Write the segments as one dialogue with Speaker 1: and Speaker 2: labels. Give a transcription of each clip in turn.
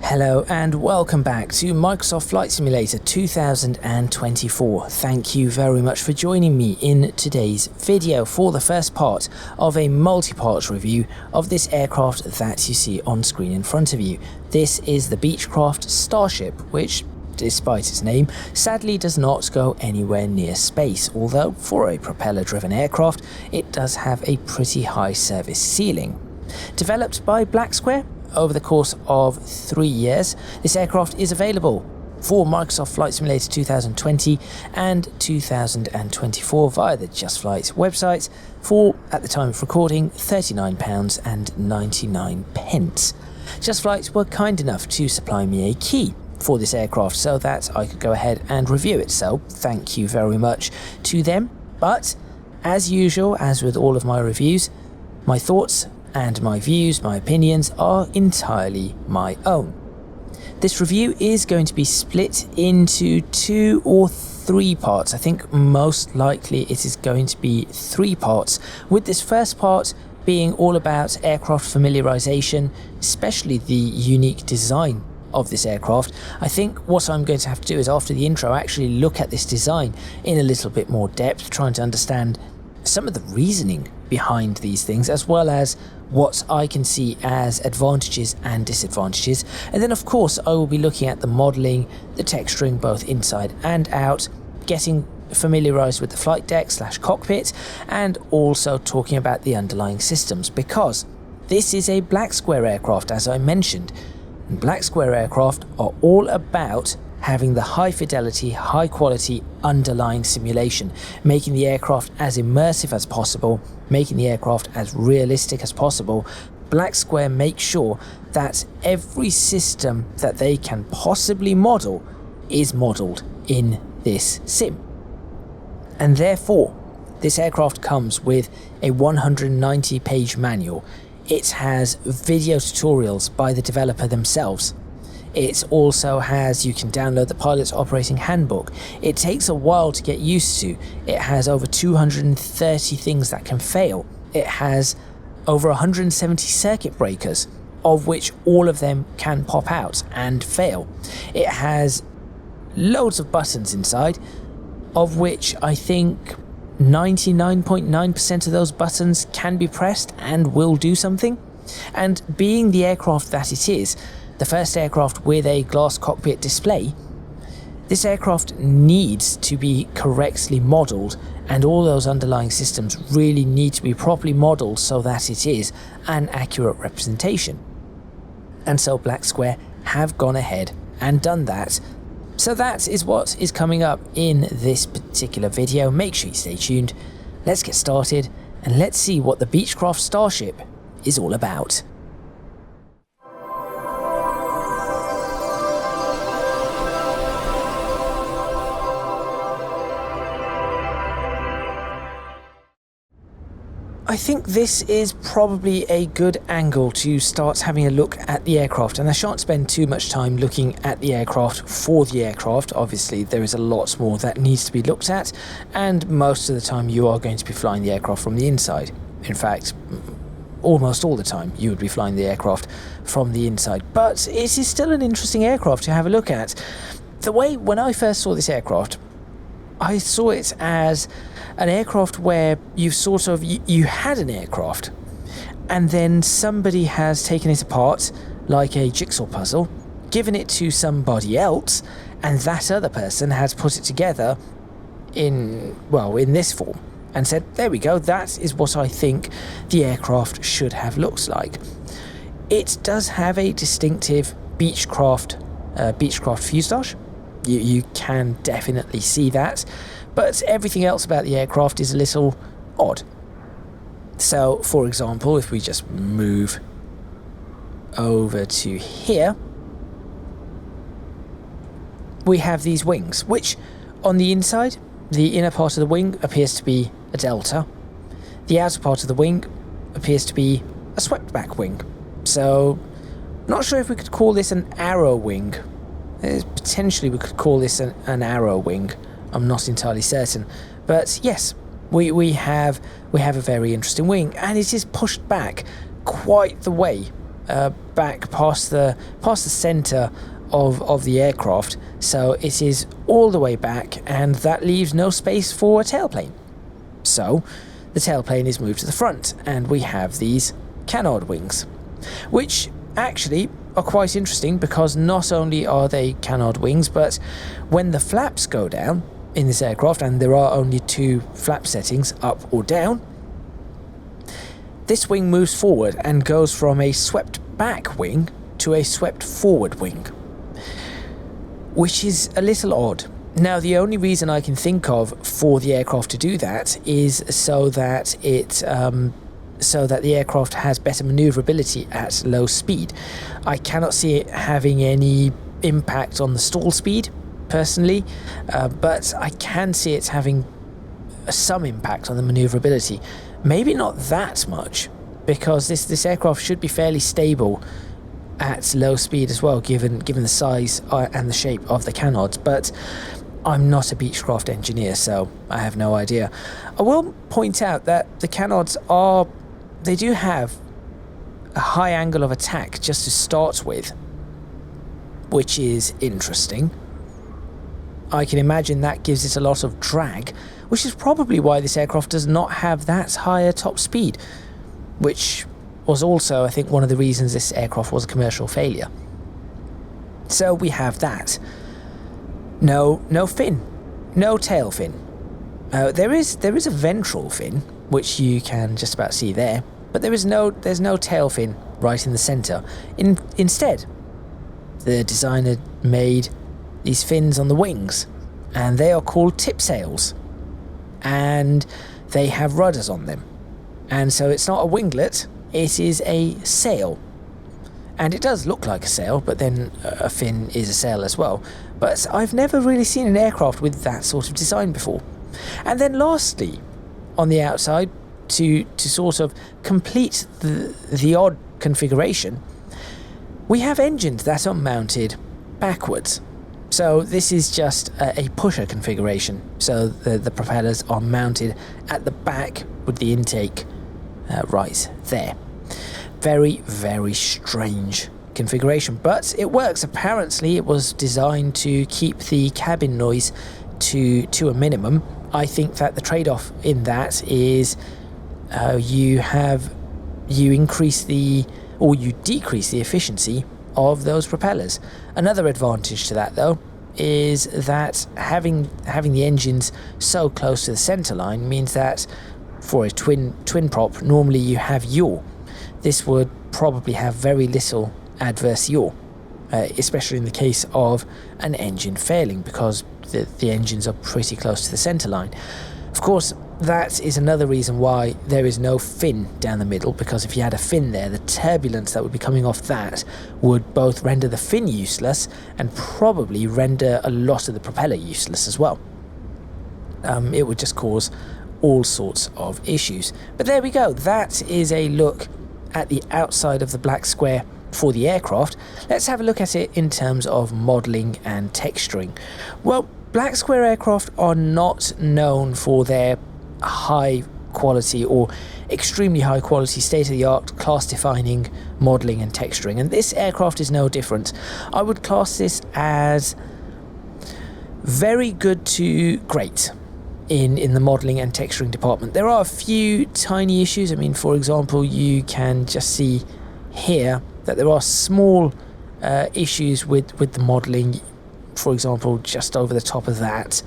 Speaker 1: Hello and welcome back to Microsoft Flight Simulator 2024. Thank you very much for joining me in today's video for the first part of a multi-part review of this aircraft that you see on screen in front of you. This is the Beechcraft Starship, which, despite its name, sadly does not go anywhere near space, although for a propeller-driven aircraft it does have a pretty high service ceiling. Developed by Black Square over the course of 3 years, this aircraft is available for Microsoft Flight Simulator 2020 and 2024 via the Just Flight website for, at the time of recording, £39.99. Just Flight were kind enough to supply me a key for this aircraft so that I could go ahead and review it, so thank you very much to them. But as usual, as with all of my reviews, my thoughts and my views, my opinions are entirely my own. This review is going to be split into 2 or 3 parts. I think most likely it is going to be 3 parts, with this first part being all about aircraft familiarization, especially the unique design of this aircraft. I think what I'm going to have to do is, after the intro, actually look at this design in a little bit more depth, trying to understand some of the reasoning behind these things, as well as what I can see as advantages and disadvantages. And then of course I will be looking at the modelling, the texturing both inside and out, getting familiarised with the flight deck / cockpit, and also talking about the underlying systems, because this is a Black Square aircraft, as I mentioned, and Black Square aircraft are all about having the high fidelity, high quality underlying simulation, making the aircraft as immersive as possible, making the aircraft as realistic as possible. Black Square makes sure that every system that they can possibly model is modelled in this sim. And therefore, this aircraft comes with a 190-page manual. It has video tutorials by the developer themselves. It also has, you can download the pilot's operating handbook. It takes a while to get used to. It has over 230 things that can fail. It has over 170 circuit breakers, of which all of them can pop out and fail. It has loads of buttons inside, of which I think 99.9% of those buttons can be pressed and will do something. And being the aircraft that it is, the first aircraft with a glass cockpit display, this aircraft needs to be correctly modelled, and all those underlying systems really need to be properly modelled so that it is an accurate representation. And so Black Square have gone ahead and done that. So that is what is coming up in this particular video. Make sure you stay tuned. Let's get started and let's see what the Beechcraft Starship is all about. I think this is probably a good angle to start having a look at the aircraft, and I shan't spend too much time looking at the aircraft for the aircraft. Obviously there is a lot more that needs to be looked at, and most of the time you are going to be flying the aircraft from the inside. In fact, almost all the time you would be flying the aircraft from the inside, but it is still an interesting aircraft to have a look at. The way when I first saw this aircraft, I saw it as an aircraft where you had an aircraft and then somebody has taken it apart like a jigsaw puzzle, given it to somebody else, and that other person has put it together in this form and said, there we go, that is what I think the aircraft should have looked like. It does have a distinctive Beechcraft fuselage. You can definitely see that, but everything else about the aircraft is a little odd. So, for example, if we just move over to here, we have these wings, which on the inside, the inner part of the wing appears to be a delta. The outer part of the wing appears to be a swept back wing. So, not sure if we could call this an arrow wing. Potentially we could call this an arrow wing. I'm not entirely certain, but yes, we have a very interesting wing, and it is pushed back quite the way back past the center of the aircraft, so it is all the way back, and that leaves no space for a tailplane. So the tailplane is moved to the front, and we have these canard wings, which actually are quite interesting because not only are they canard wings, but when the flaps go down in this aircraft, and there are only 2 flap settings, up or down, this wing moves forward and goes from a swept back wing to a swept forward wing, which is a little odd. Now, the only reason I can think of for the aircraft to do that is so that the aircraft has better maneuverability at low speed. I cannot see it having any impact on the stall speed, personally, but I can see it having some impact on the maneuverability. Maybe not that much, because this aircraft should be fairly stable at low speed as well, given the size and the shape of the canards, but I'm not a Beechcraft engineer, so I have no idea. I will point out that the canards they do have a high angle of attack just to start with, which is interesting. I can imagine that gives it a lot of drag, which is probably why this aircraft does not have that higher top speed, which was also, I think, one of the reasons this aircraft was a commercial failure. So we have that. No fin, no tail fin. There is a ventral fin, which you can just about see there, but there's no tail fin right in the center. Instead, the designer made these fins on the wings, and they are called tip sails, and they have rudders on them, and so it's not a winglet, it is a sail. And it does look like a sail, but then a fin is a sail as well. But I've never really seen an aircraft with that sort of design before. And then lastly, on the outside, to sort of complete the odd configuration, we have engines that are mounted backwards. So this is just a pusher configuration. So the propellers are mounted at the back with the intake right there. Very, very strange configuration, but it works. Apparently it was designed to keep the cabin noise to a minimum. I think that the trade-off in that is you decrease the efficiency of those propellers. Another advantage to that, though, is that having the engines so close to the center line means that for a twin prop, normally you have yaw. This would probably have very little adverse yaw, especially in the case of an engine failing, because the engines are pretty close to the center line. Of course, that is another reason why there is no fin down the middle, because if you had a fin there, the turbulence that would be coming off that would both render the fin useless and probably render a lot of the propeller useless as well. It would just cause all sorts of issues. But there we go. That is a look at the outside of the Black Square for the aircraft. Let's have a look at it in terms of modelling and texturing. Well, Black Square aircraft are not known for their high quality or extremely high quality, state-of-the-art, class-defining modelling and texturing, and this aircraft is no different. I would class this as very good to great in the modelling and texturing department. There are a few tiny issues. I mean, for example, you can just see here that there are small issues with the modelling. For example, just over the top of that,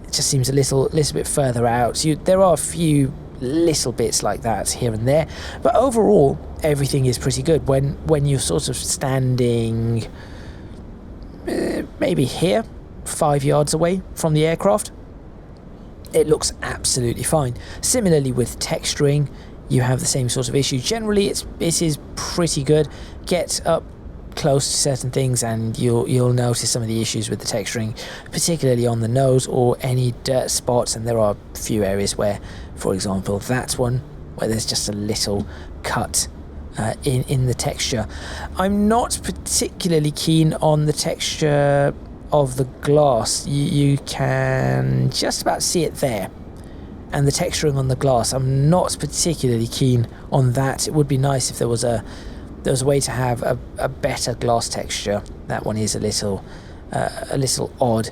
Speaker 1: it just seems a little bit further out. There are a few little bits like that here and there, but overall everything is pretty good. When you're sort of standing maybe here, 5 yards away from the aircraft, it looks absolutely fine. Similarly with texturing, you have the same sort of issue. Generally, it is pretty good. Get up close to certain things and you'll notice some of the issues with the texturing, particularly on the nose or any dirt spots. And there are a few areas where, for example, that one where there's just a little cut in the texture. I'm not particularly keen on the texture of the glass. You can just about see it there, and the texturing on the glass, I'm not particularly keen on that. It would be nice if there was there's a way to have a better glass texture. That one is a little odd.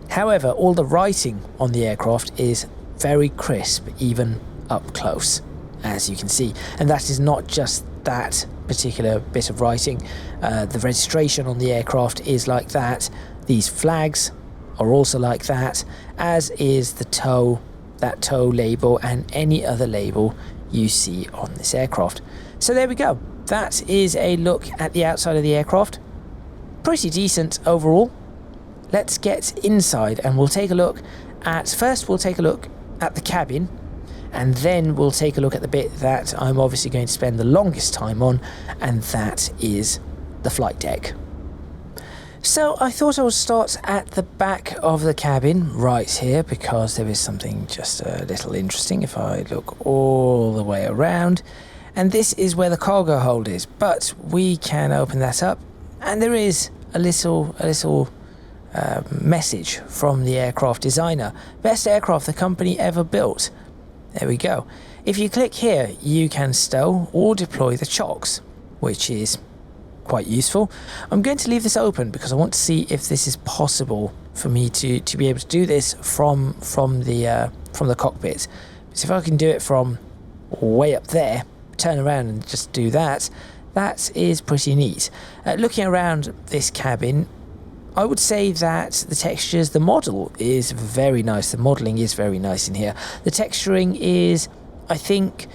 Speaker 1: However, all the writing on the aircraft is very crisp, even up close, as you can see. And that is not just that particular bit of writing. The registration on the aircraft is like that. These flags are also like that, as is the tow, that tow label, and any other label you see on this aircraft. So there we go. That is a look at the outside of the aircraft. Pretty decent overall. Let's get inside and we'll take a look at, first we'll take a look at the cabin, and then we'll take a look at the bit that I'm obviously going to spend the longest time on, and that is the flight deck. So I thought I would start at the back of the cabin right here, because there is something just a little interesting if I look all the way around. And this is where the cargo hold is, but we can open that up and there is a little message from the aircraft designer. Best aircraft the company ever built. There we go. If you click here, you can stow or deploy the chocks, which is quite useful. I'm going to leave this open because I want to see if this is possible for me to be able to do this from the cockpit. So if I can do it from way up there, turn around and just do that, that is pretty neat. Looking around this cabin, I would say that the textures, the model is very nice. The modelling is very nice in here. The texturing is, I think,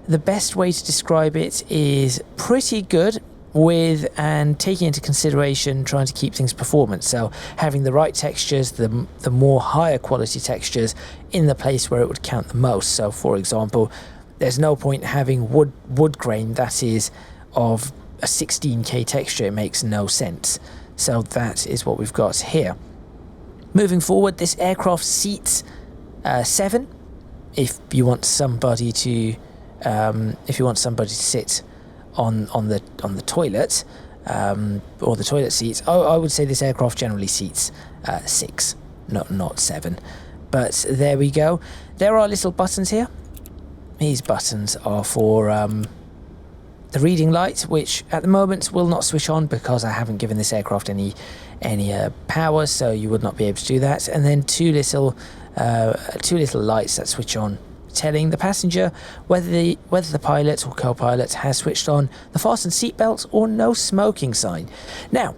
Speaker 1: the best way to describe it is pretty good, with and taking into consideration trying to keep things performance. So having the right textures, the more higher quality textures in the place where it would count the most. So for example, there's no point having wood grain that is of a 16K texture. It makes no sense. So that is what we've got here. Moving forward, this aircraft seats 7 if you want somebody to sit on the toilet, or the toilet seats. I would say this aircraft generally seats 6, not 7. But there we go. There are little buttons here. These buttons are for the reading light, which at the moment will not switch on because I haven't given this aircraft any power, so you would not be able to do that. And then two little lights that switch on, telling the passenger whether the pilot or co-pilot has switched on the fasten seatbelt or no smoking sign. Now,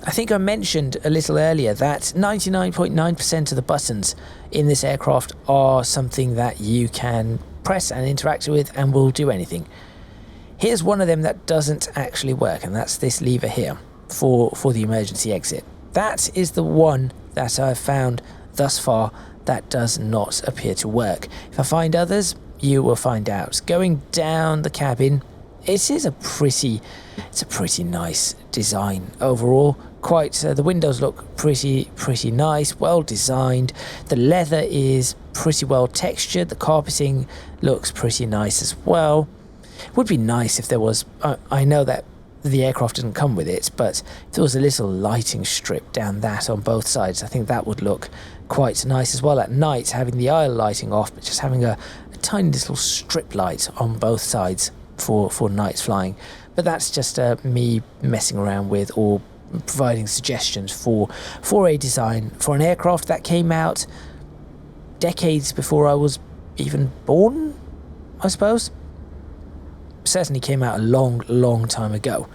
Speaker 1: I think I mentioned a little earlier that 99.9% of the buttons in this aircraft are something that you can press and interact with and will do anything. Here's one of them that doesn't actually work, and that's this lever here for the emergency exit. That is the one that I've found thus far that does not appear to work. If I find others, you will find out. Going down the cabin, it's a pretty nice design overall. Quite the windows look pretty nice, well designed. The leather is pretty well textured. The carpeting looks pretty nice as well. It would be nice if there was, I know that the aircraft didn't come with it, but if there was a little lighting strip down that on both sides, I think that would look quite nice as well at night, having the aisle lighting off, but just having a tiny little strip light on both sides for night flying. But that's just me messing around with or providing suggestions for a design for an aircraft that came out decades before I was even born, I suppose. Certainly came out a long time ago.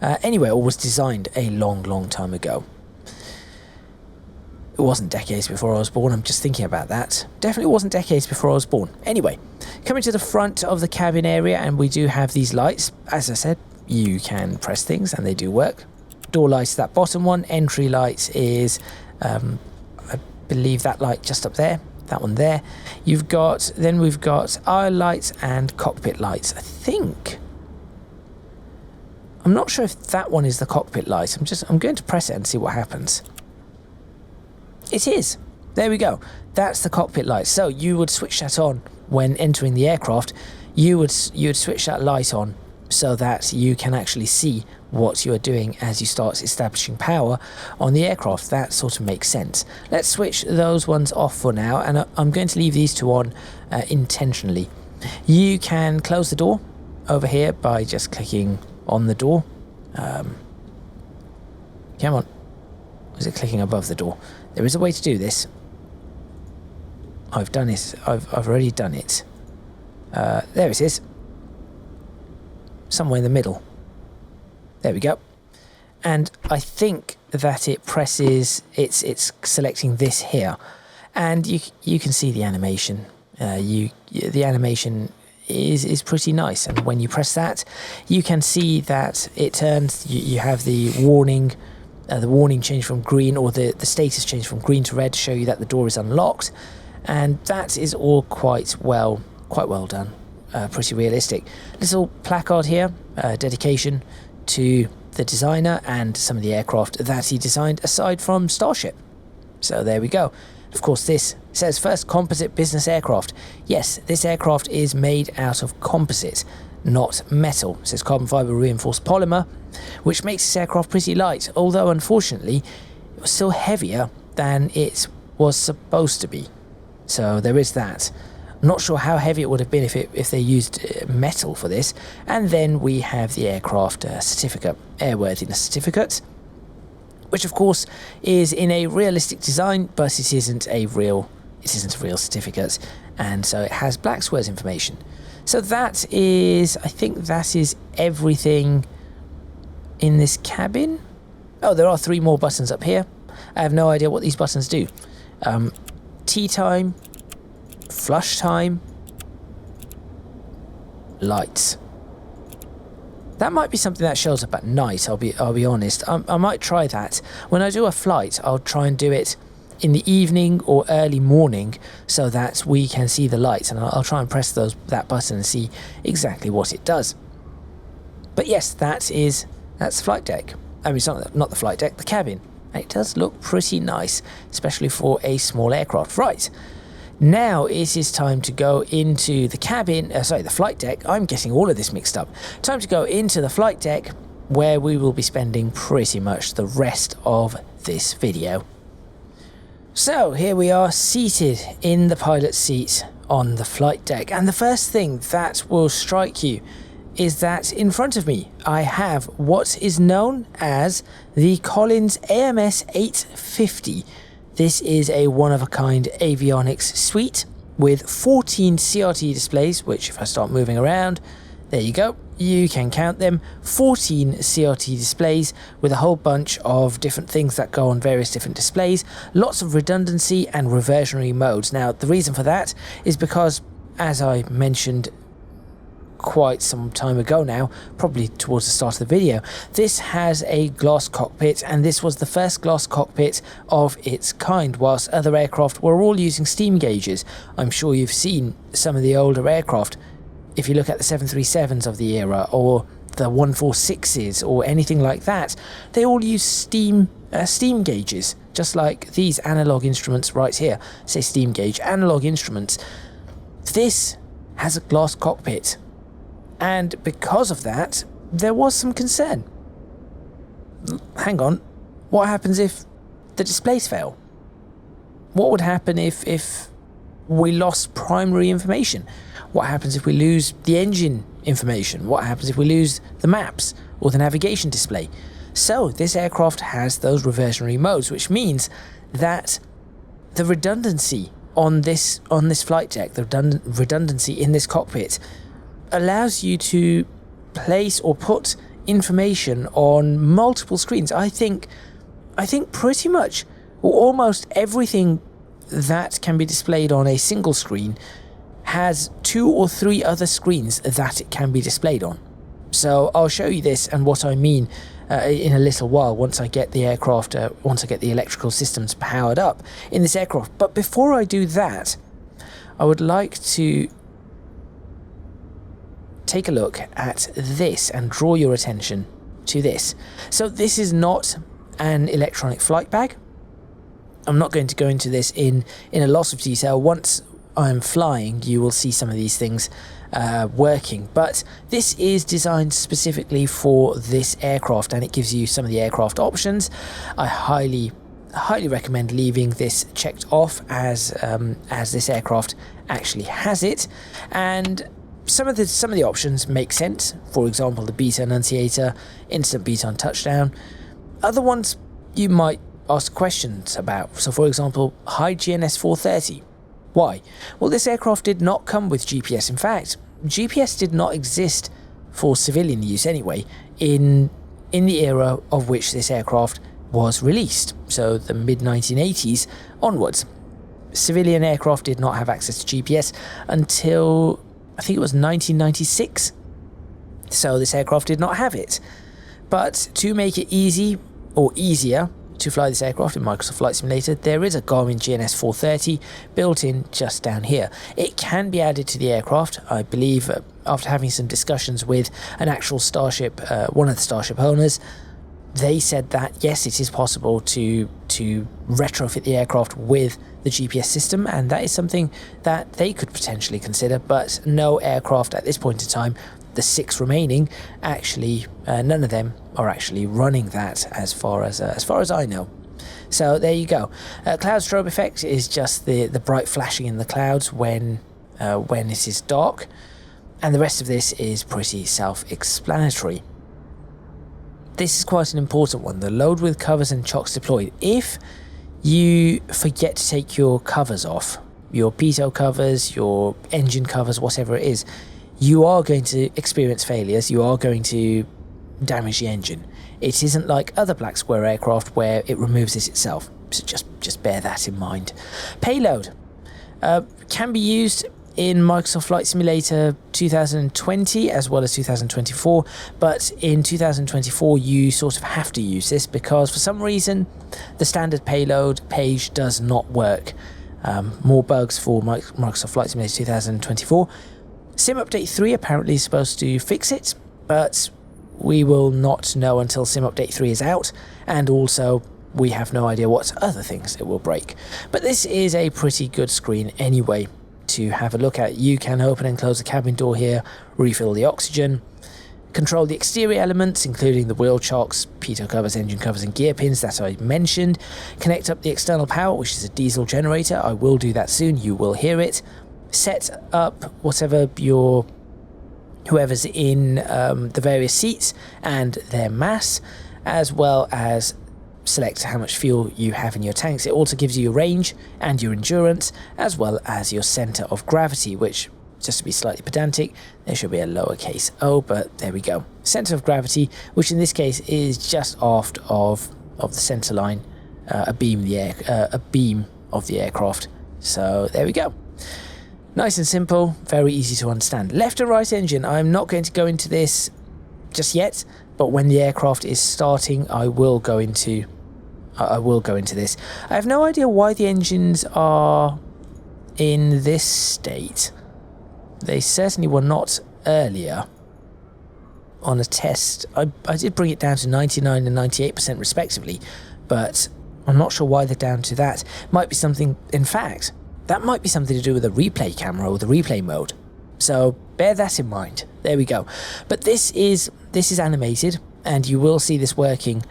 Speaker 1: Anyway, or was designed a long time ago. It wasn't decades before I was born, I'm just thinking about that. Definitely wasn't decades before I was born. Anyway, coming to the front of the cabin area, and we do have these lights. As I said, you can press things and they do work. Door lights, that bottom one. Entry light is, I believe that light just up there. That one there. We've got aisle lights and cockpit lights. I think. I'm not sure if that one is the cockpit light. I'm going to press it and see what happens. It is. There we go. That's the cockpit light. So you would switch that on when entering the aircraft. You would switch that light on so that you can actually see what you are doing as you start establishing power on the aircraft. That sort of makes sense. Let's switch those ones off for now, and I'm going to leave these two on intentionally. You can close the door over here by just clicking on the door. Come on. Is it clicking above the door? There is a way to do this. I've done it. I've already done it. There it is. Somewhere in the middle. There we go. And I think that it presses, it's selecting this here. And you can see the animation. The animation is pretty nice. And when you press that, you can see that it turns, you have the warning change from green, or the status change from green to red to show you that the door is unlocked. And that is all quite well done. Pretty realistic. Little placard here, dedication to the designer and some of the aircraft that he designed aside from Starship. So there we go. Of course, this says first composite business aircraft. Yes, this aircraft is made out of composite, not metal. It says carbon fiber reinforced polymer, which makes this aircraft pretty light, although unfortunately it was still heavier than it was supposed to be. So there is that. I'm not sure how heavy it would have been if they used metal for this. And then we have the aircraft certificate, airworthiness certificate, which of course is in a realistic design, but it isn't a real certificate, and so it has Black Square's information. So that is, I think that is everything in this cabin. Oh, there are 3 more buttons up here. I have no idea what these buttons do. Tea time, flush time, lights. That might be something that shows up at night, I'll be honest. I might try that. When I do a flight, I'll try and do it in the evening or early morning so that we can see the lights, and I'll try and press that button and see exactly what it does. But yes, that's the flight deck. I mean, it's not the flight deck, the cabin. And it does look pretty nice, especially for a small aircraft. Right. Now it is time to go into the cabin, the flight deck. I'm getting all of this mixed up. Time to go into the flight deck, where we will be spending pretty much the rest of this video. So here we are, seated in the pilot's seat on the flight deck. And the first thing that will strike you is that in front of me I have what is known as the Collins AMS 850. This is a one-of-a-kind avionics suite with 14 CRT displays, which if I start moving around, there you go, you can count them, 14 CRT displays with a whole bunch of different things that go on various different displays, lots of redundancy and reversionary modes. Now, the reason for that is because, as I mentioned quite some time ago now, probably towards the start of the video, this has a glass cockpit, and this was the first glass cockpit of its kind, whilst other aircraft were all using steam gauges. I'm sure you've seen some of the older aircraft. If you look at the 737s of the era, or the 146s, or anything like that, they all use steam gauges, just like these analog instruments right here. Say steam gauge, analog instruments. This has a glass cockpit. And because of that, there was some concern. Hang on, what happens if the displays fail? What would happen if we lost primary information? What happens if we lose the engine information? What happens if we lose the maps or the navigation display? So this aircraft has those reversionary modes, which means that the redundancy on this flight deck, the redundancy in this cockpit, allows you to place or put information on multiple screens. I think pretty much almost everything that can be displayed on a single screen has 2 or 3 other screens that it can be displayed on. So I'll show you this and what I mean in a little while, once I get the aircraft, once I get the electrical systems powered up in this aircraft. But before I do that, I would like to take a look at this and draw your attention to this. So this is not an electronic flight bag. I'm not going to go into this in a lot of detail. Once I'm flying, you will see some of these things working, but this is designed specifically for this aircraft, and it gives you some of the aircraft options. I highly recommend leaving this checked off as this aircraft actually has it. And some of the options make sense. For example, the beta annunciator, instant beta on touchdown. Other ones you might ask questions about. So for example, high GNS 430. Why? Well, this aircraft did not come with GPS. In fact, GPS did not exist for civilian use anyway in the era of which this aircraft was released, so the mid-1980s onwards. Civilian aircraft did not have access to GPS until, I think it was 1996, so this aircraft did not have it. But to make it easy, or easier, to fly this aircraft in Microsoft Flight Simulator, there is a Garmin GNS 430 built in just down here. It can be added to the aircraft, I believe, after having some discussions with an actual Starship, one of the Starship owners. They said that yes, it is possible to retrofit the aircraft with the GPS system, and that is something that they could potentially consider, but no aircraft at this point in time, the 6 remaining, actually none of them are actually running that as far as I know. So there you go. Cloud strobe effect is just the bright flashing in the clouds when it is dark, and the rest of this is pretty self-explanatory. This is quite an important one, the load with covers and chocks deployed. If you forget to take your covers off, your pitot covers, your engine covers, whatever it is, you are going to experience failures, you are going to damage the engine. It isn't like other Black Square aircraft where it removes this itself, so just bear that in mind. Payload can be used in Microsoft Flight Simulator 2020 as well as 2024, but in 2024 you sort of have to use this because for some reason the standard payload page does not work. More bugs for Microsoft Flight Simulator 2024. Sim Update 3 apparently is supposed to fix it, but we will not know until Sim Update 3 is out, and also we have no idea what other things it will break. But this is a pretty good screen anyway to have a look at. You can open and close the cabin door here, refill the oxygen, control the exterior elements including the wheel chocks, pitot covers, engine covers and gear pins that I mentioned, connect up the external power, which is a diesel generator. I will do that soon, you will hear it. Set up whoever's in the various seats and their mass, as well as select how much fuel you have in your tanks. It also gives you your range and your endurance, as well as your center of gravity, which, just to be slightly pedantic, there should be a lowercase o, but there we go. Center of gravity, which in this case is just aft of the center line, a beam of the aircraft. So there we go. Nice and simple, very easy to understand. Left and right engine, I'm not going to go into this just yet, but when the aircraft is starting, I will go into this. I have no idea why the engines are in this state. They certainly were not earlier on a test. I did bring it down to 99 and 98% respectively, but I'm not sure why they're down to that. Might be something, in fact, that might be something to do with the replay camera or the replay mode. So bear that in mind. There we go. But this is animated, and you will see this working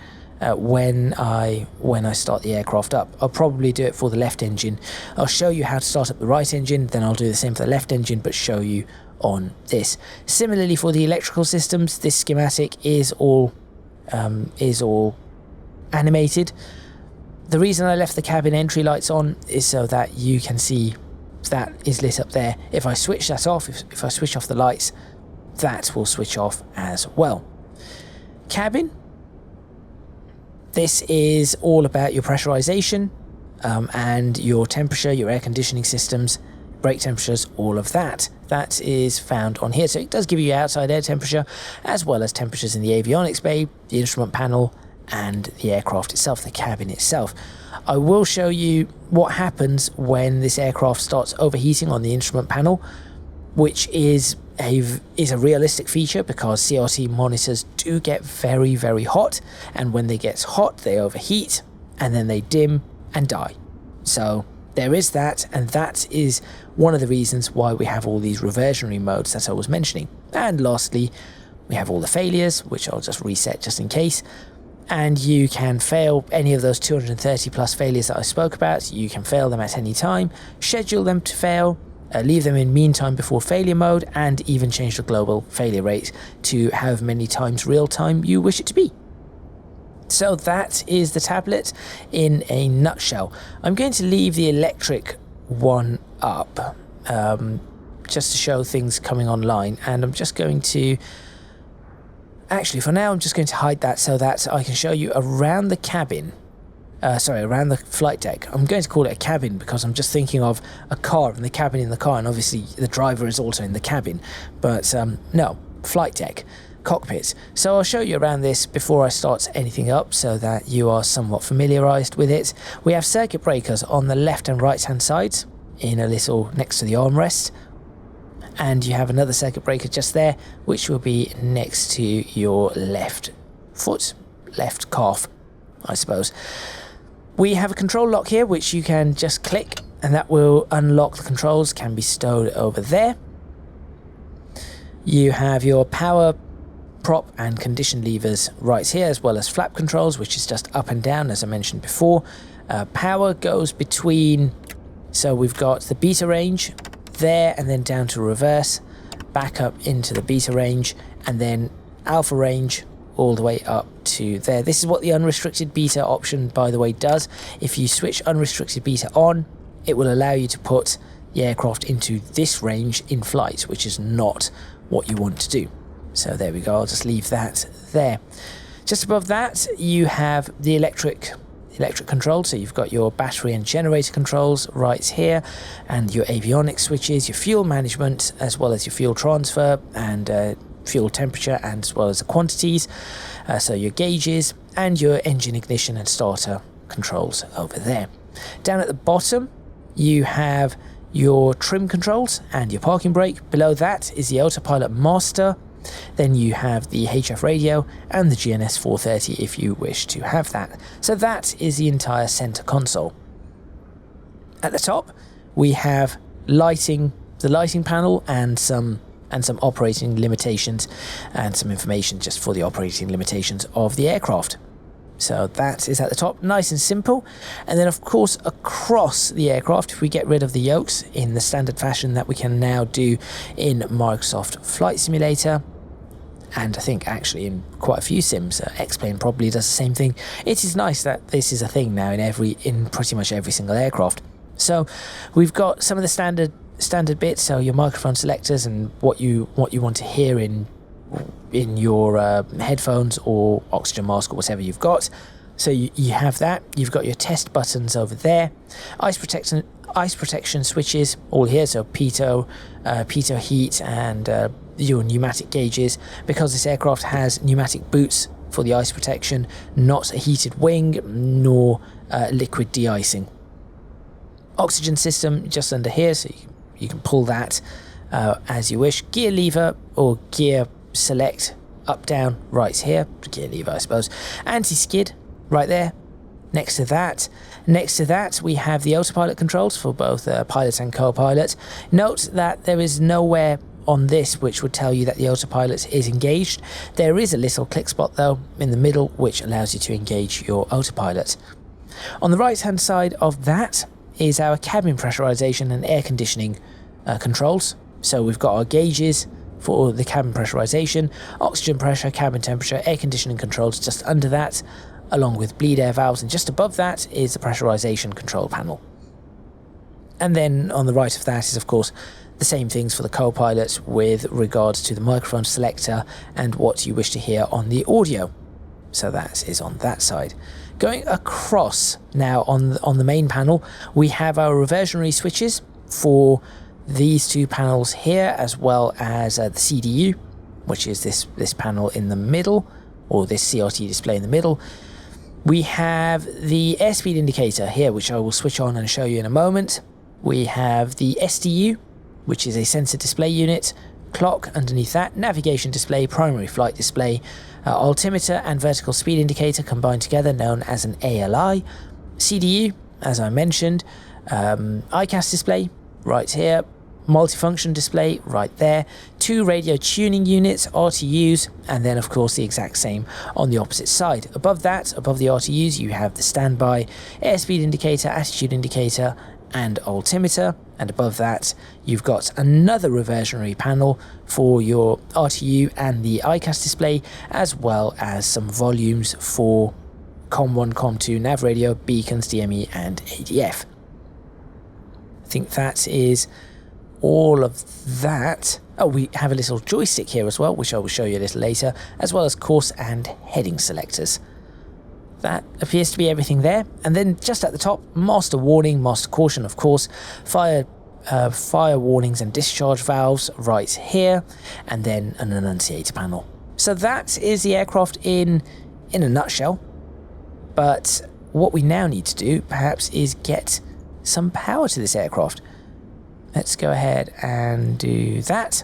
Speaker 1: when I start the aircraft up. I'll probably do it for the left engine. I'll show you how to start up the right engine, then I'll do the same for the left engine, but show you on this. Similarly for the electrical systems, this schematic is all animated. The reason I left the cabin entry lights on is so that you can see that is lit up there. If I switch that off, if I switch off the lights, that will switch off as well. Cabin. This is all about your pressurization and your temperature, your air conditioning systems, brake temperatures, all of that. That is found on here. So it does give you outside air temperature as well as temperatures in the avionics bay, the instrument panel, and the aircraft itself, the cabin itself. I will show you what happens when this aircraft starts overheating on the instrument panel, which is a realistic feature because CRT monitors do get very, very hot, and when they get hot they overheat and then they dim and die. So there is that, and that is one of the reasons why we have all these reversionary modes that I was mentioning. And lastly, we have all the failures, which I'll just reset just in case. And you can fail any of those 230 plus failures that I spoke about. You can fail them at any time, schedule them to fail, leave them in mean time before failure mode, and even change the global failure rate to however many times real time you wish it to be. So that is the tablet in a nutshell. I'm going to leave the electric one up just to show things coming online, and I'm just going to, actually for now I'm just going to hide that so that I can show you around the cabin. Around the flight deck. I'm going to call it a cabin because I'm just thinking of a car and the cabin in the car, and obviously the driver is also in the cabin. But no, flight deck, cockpit. So I'll show you around this before I start anything up so that you are somewhat familiarized with it. We have circuit breakers on the left and right hand sides in a little next to the armrest. And you have another circuit breaker just there, which will be next to your left foot, left calf, I suppose. We have a control lock here, which you can just click, and that will unlock the controls, can be stowed over there. You have your power, prop and condition levers right here, as well as flap controls, which is just up and down, as I mentioned before. Power goes between, so we've got the beta range there, and then down to reverse, back up into the beta range, and then alpha range all the way up to there. This is what the unrestricted beta option, by the way, does. If you switch unrestricted beta on, it will allow you to put the aircraft into this range in flight, which is not what you want to do. So there we go, I'll just leave that there. Just above that, you have the electric control, so you've got your battery and generator controls right here, and your avionics switches, your fuel management, as well as your fuel transfer and fuel temperature, and as well as the quantities, so your gauges and your engine ignition and starter controls over there. Down at the bottom you have your trim controls and your parking brake. Below that is the autopilot master. Then you have the HF radio and the GNS 430 if you wish to have that. So that is the entire center console. At the top we have lighting, the lighting panel, and some operating limitations and some information just for the operating limitations of the aircraft. So that is at the top, nice and simple. And then of course across the aircraft, if we get rid of the yokes in the standard fashion that we can now do in Microsoft Flight Simulator, and I think actually in quite a few sims, X-Plane probably does the same thing. It is nice that this is a thing now in pretty much every single aircraft. So we've got some of the standard bits, so your microphone selectors and what you want to hear in your headphones or oxygen mask or whatever you've got. So you have that. You've got your test buttons over there, ice protection switches all here, so pitot heat, and your pneumatic gauges, because this aircraft has pneumatic boots for the ice protection, not a heated wing nor liquid de-icing. Oxygen system just under here, so you can pull that as you wish. Gear lever or gear select up down right here, gear lever I suppose. Anti-skid right there. Next to that we have the autopilot controls for both pilot and co-pilot. Note that there is nowhere on this which would tell you that the autopilot is engaged. There is a little click spot though in the middle which allows you to engage your autopilot. On the right hand side of that is our cabin pressurization and air conditioning controls. So we've got our gauges for the cabin pressurization, oxygen pressure, cabin temperature, air conditioning controls just under that, along with bleed air valves, and just above that is the pressurization control panel. And then on the right of that is of course the same things for the co-pilot with regards to the microphone selector and what you wish to hear on the audio. So that is on that side. Going across now on the main panel, we have our reversionary switches for these two panels here, as well as the CDU, which is this panel in the middle, or this CRT display in the middle. We have the airspeed indicator here, which I will switch on and show you in a moment. We have the SDU, which is a sensor display unit, clock underneath that, navigation display, primary flight display, altimeter and vertical speed indicator combined together, known as an ALI, CDU, as I mentioned, ICAS display right here, multifunction display right there, two radio tuning units, RTUs, and then of course the exact same on the opposite side. Above that, above the RTUs, you have the standby airspeed indicator, attitude indicator, and altimeter, and above that you've got another reversionary panel for your RTU and the ICAS display, as well as some volumes for COM1, COM2, nav radio, beacons, DME and ADF. I think that is all of that. Oh, we have a little joystick here as well, which I will show you a little later, as well as course and heading selectors. That appears to be everything there. And then just at the top, master warning, master caution, of course, fire warnings and discharge valves right here, and then an annunciator panel. So that is the aircraft in a nutshell. But what we now need to do, perhaps, is get some power to this aircraft. Let's go ahead and do that.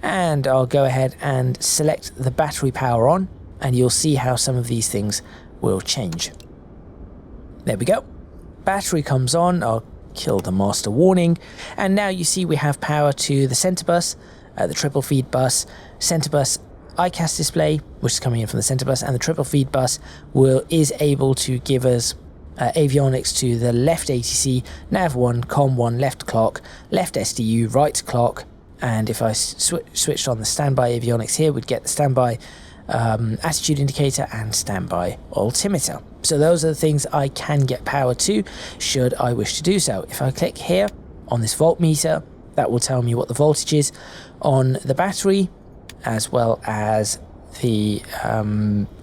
Speaker 1: And I'll go ahead and select the battery power on, and you'll see how some of these things will change. There we go. Battery comes on. I'll kill the master warning, and now you see we have power to the center bus, the triple feed bus, center bus ICAS display, which is coming in from the center bus, and the triple feed bus is able to give us avionics to the left ATC, nav 1, com 1, left clock, left SDU, right clock, and if I switched on the standby avionics here, we'd get the standby attitude indicator and standby altimeter. So those are the things I can get power to should I wish to do so. If I click here on this voltmeter, that will tell me what the voltage is on the battery, as well as the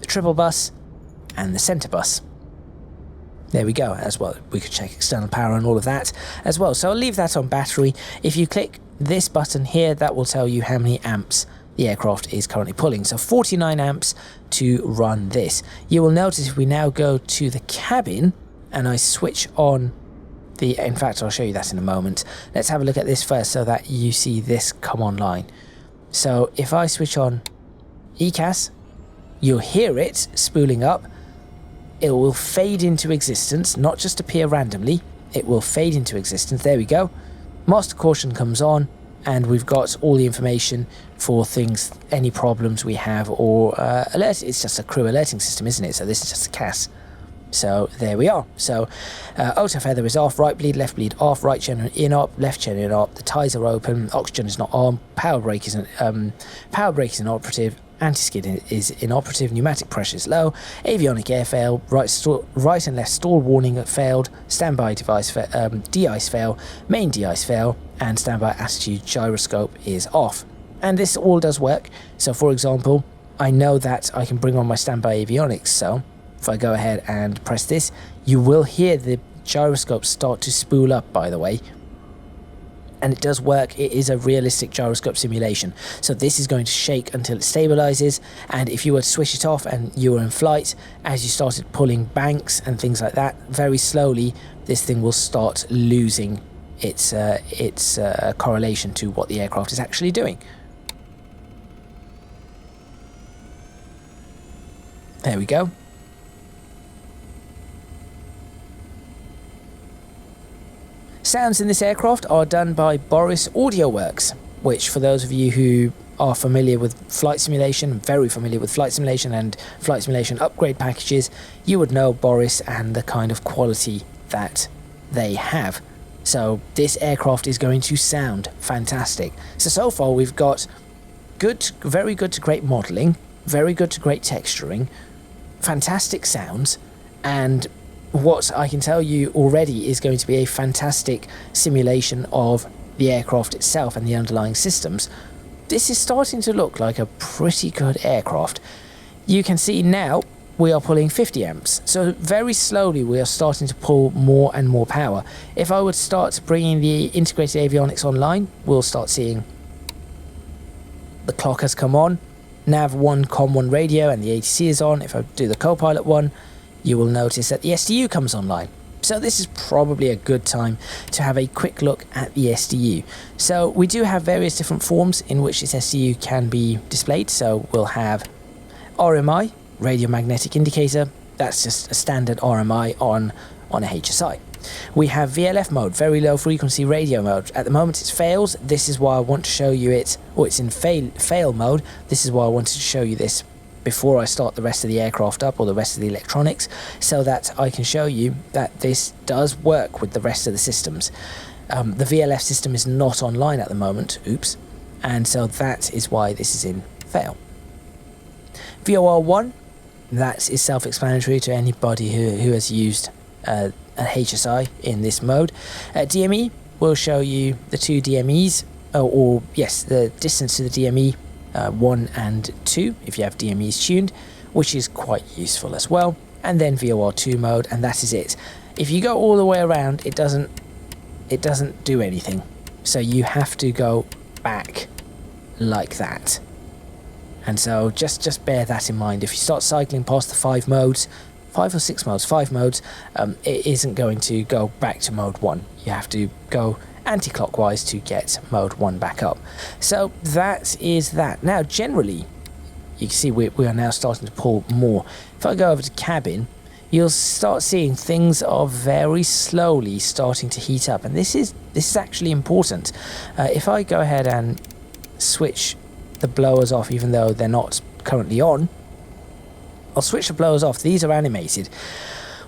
Speaker 1: triple bus and the center bus. There we go. As well, we could check external power and all of that as well. So I'll leave that on battery. If you click this button here, that will tell you how many amps the aircraft is currently pulling. So 49 amps to run this. You will notice if we now go to the cabin and I switch on the, in fact, I'll show you that in a moment. Let's have a look at this first so that you see this come online. So if I switch on ECAS, you'll hear it spooling up. It will fade into existence, not just appear randomly. It will fade into existence. There we go. Master caution comes on, and we've got all the information for things, any problems we have, or alert. It's just a crew alerting system, isn't it? So this is just a CAS. So there we are. So auto feather is off, right bleed, left bleed off, right channel in op, left channel in op. The ties are open, oxygen is not on, power brake is inoperative, anti-skid is inoperative, pneumatic pressure is low, avionic air fail, right and left stall warning failed, standby device de-ice fail, main de-ice fail, and standby attitude gyroscope is off. And this all does work. So for example, I know that I can bring on my standby avionics, so if I go ahead and press this, you will hear the gyroscope start to spool up, by the way. And it does work. It is a realistic gyroscope simulation. So this is going to shake until it stabilizes. And if you were to switch it off and you were in flight, as you started pulling banks and things like that, very slowly, this thing will start losing its correlation to what the aircraft is actually doing. There we go. Sounds in this aircraft are done by Boris Audio Works, which for those of you who are familiar with flight simulation, very familiar with flight simulation and flight simulation upgrade packages, you would know Boris and the kind of quality that they have. So this aircraft is going to sound fantastic. So far we've got very good to great modelling, very good to great texturing, fantastic sounds, and what I can tell you already is going to be a fantastic simulation of the aircraft itself and the underlying systems. This is starting to look like a pretty good aircraft. You can see now we are pulling 50 amps. So very slowly we are starting to pull more and more power. If I would start bringing the integrated avionics online, we'll start seeing the clock has come on, nav 1, com 1 radio, and the ATC is on. If I do the co-pilot one, you will notice that the SDU comes online. So this is probably a good time to have a quick look at the SDU. So we do have various different forms in which this SDU can be displayed. So we'll have RMI, radio magnetic indicator. That's just a standard RMI on a HSI. We have VLF mode, very low frequency radio mode. At the moment it's fails. This is why I want to show you it, or it's in fail mode. This is why I wanted to show you this before I start the rest of the aircraft up or the rest of the electronics, so that I can show you that this does work with the rest of the systems. The VLF system is not online at the moment, oops, and so that is why this is in fail. VOR1, that is self-explanatory to anybody who has used a HSI in this mode. DME will show you the two DMEs, the distance to the DME 1 and 2 if you have DMEs tuned, which is quite useful as well. And then VOR2 mode, and that is it. If you go all the way around, it doesn't do anything. So you have to go back like that. And so just bear that in mind. If you start cycling past the 5 modes, 5 or 6 modes, 5 modes, it isn't going to go back to mode 1. You have to go anti-clockwise to get mode 1 back up. So that is that. Now generally, you can see we are now starting to pull more. If I go over to cabin, you'll start seeing things are very slowly starting to heat up, and this is actually important. If I go ahead and switch the blowers off, even though they're not currently on, I'll switch the blowers off. These are animated.